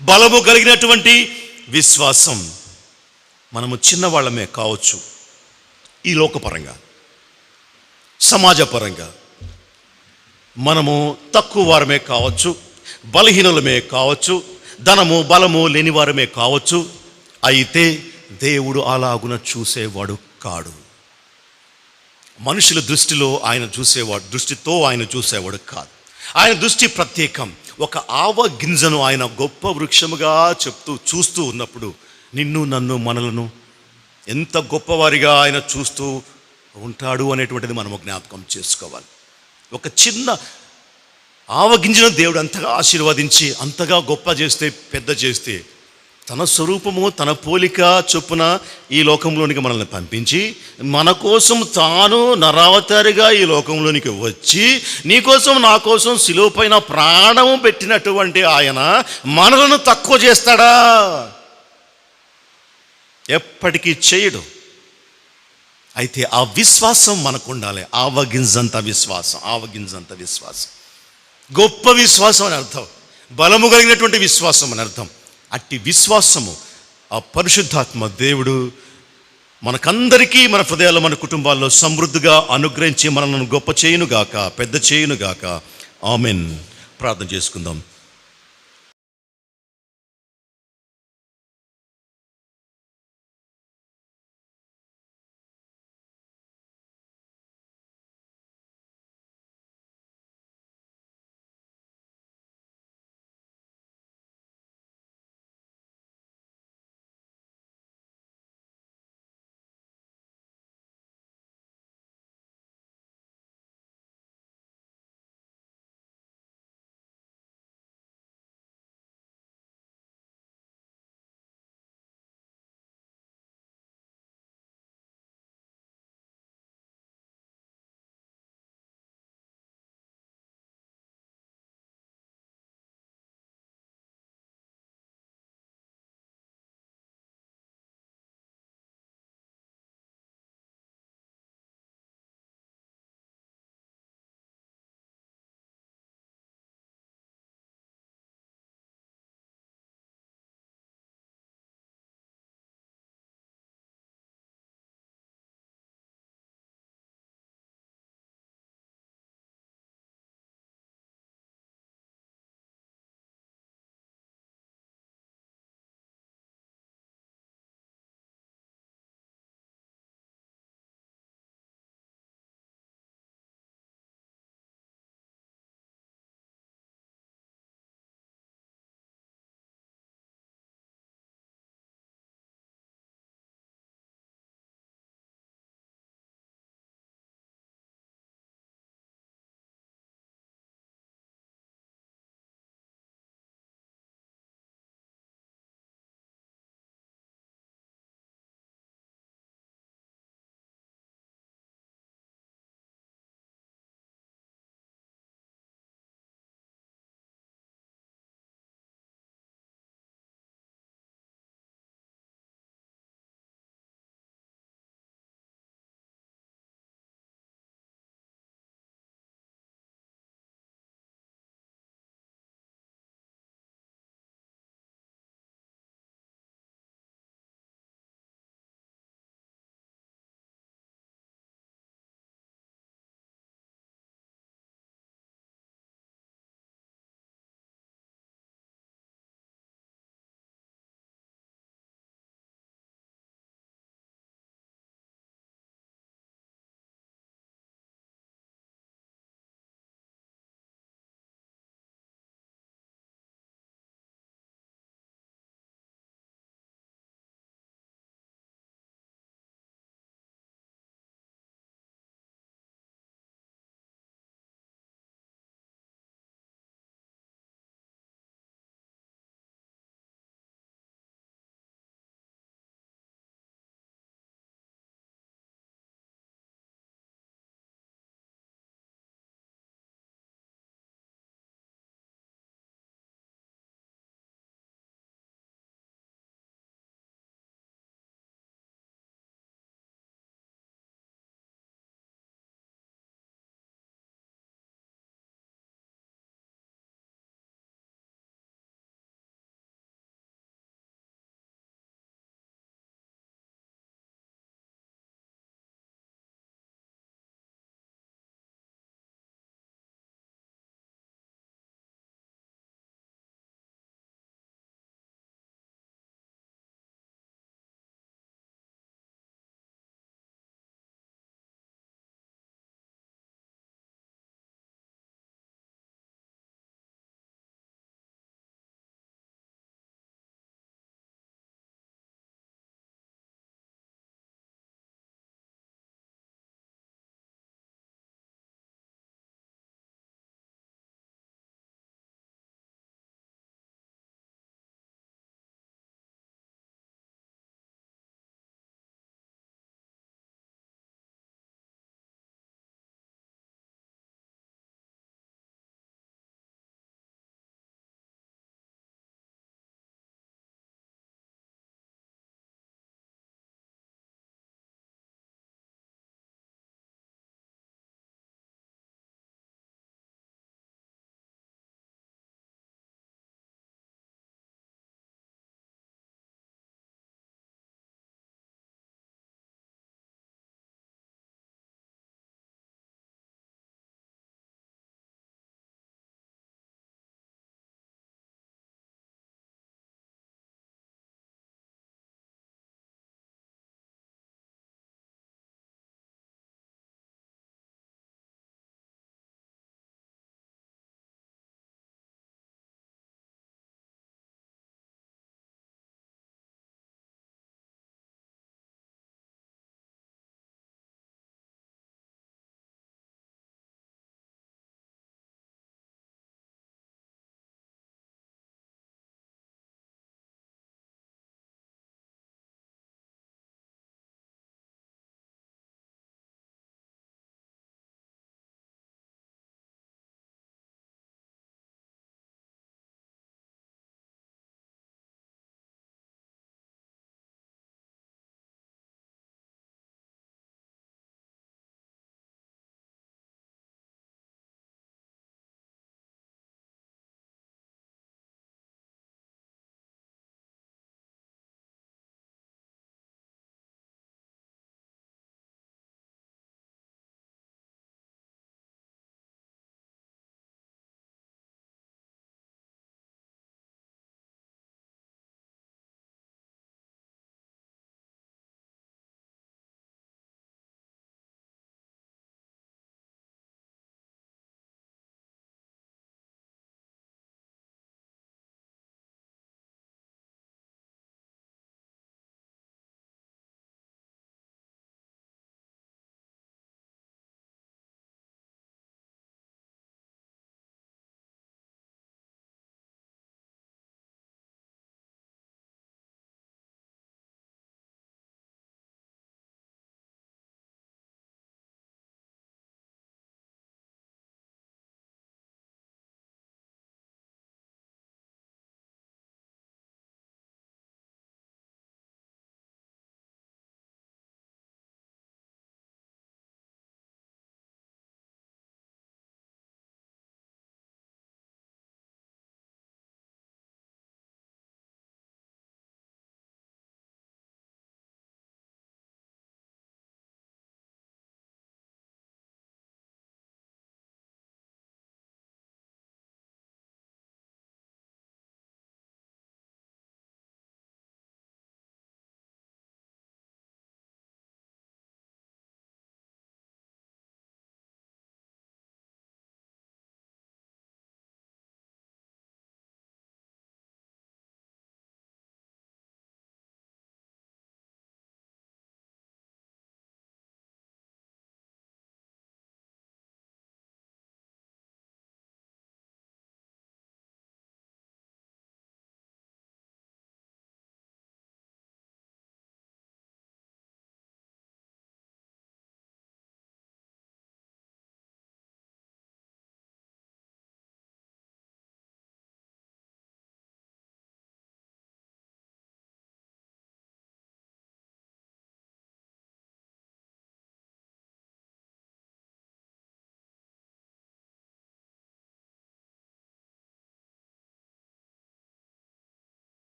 బలము కలిగినటువంటి విశ్వాసం. మనము చిన్నవాళ్ళమే కావచ్చు, ఈ లోకపరంగా, సమాజపరంగా మనము తక్కువ వారమే కావచ్చు, బలహీనులమే కావచ్చు, ధనము బలము లేనివారమే కావచ్చు. అయితే దేవుడు అలాగున చూసేవాడు కాడు. మనుషుల దృష్టిలో ఆయన చూసేవాడు, దృష్టితో ఆయన చూసేవాడు కాదు. ఆయన దృష్టి ప్రత్యేకం. ఒక ఆవ గింజను ఆయన గొప్ప వృక్షముగా చూస్తూ ఉన్నప్పుడు నిన్ను నన్ను మనలను ఎంత గొప్పవారిగా ఆయన చూస్తూ ఉంటాడు అనేటువంటిది మనము జ్ఞాపకం చేసుకోవాలి. ఒక చిన్న ఆవగింజను దేవుడు అంతగా ఆశీర్వదించి అంతగా గొప్ప చేస్తే, పెద్ద చేస్తే, తన స్వరూపము తన పోలిక చొప్పున ఈ లోకంలోనికి మనల్ని పంపించి మన కోసం తాను నరావతారిగా ఈ లోకంలోనికి వచ్చి నీకోసం నా కోసం శిలువ పైన ప్రాణము పెట్టినటువంటి ఆయన మనలను తక్కువ చేస్తాడా? ఎప్పటికీ చేయడు. అయితే ఆ విశ్వాసం మనకు ఉండాలి. ఆవగింజంత విశ్వాసం, గొప్ప విశ్వాసం అని అర్థం, బలము కలిగినటువంటి విశ్వాసం అని అర్థం. అట్టి విశ్వాసము ఆ పరిశుద్ధాత్మ దేవుడు మనకందరికీ, మన హృదయాల్లో, మన కుటుంబాల్లో సమృద్ధిగా అనుగ్రహించి మనల్ని గొప్ప చేయునుగాక, పెద్ద చేయునుగాక. ఆమెన్. ప్రార్థన చేసుకుందాం.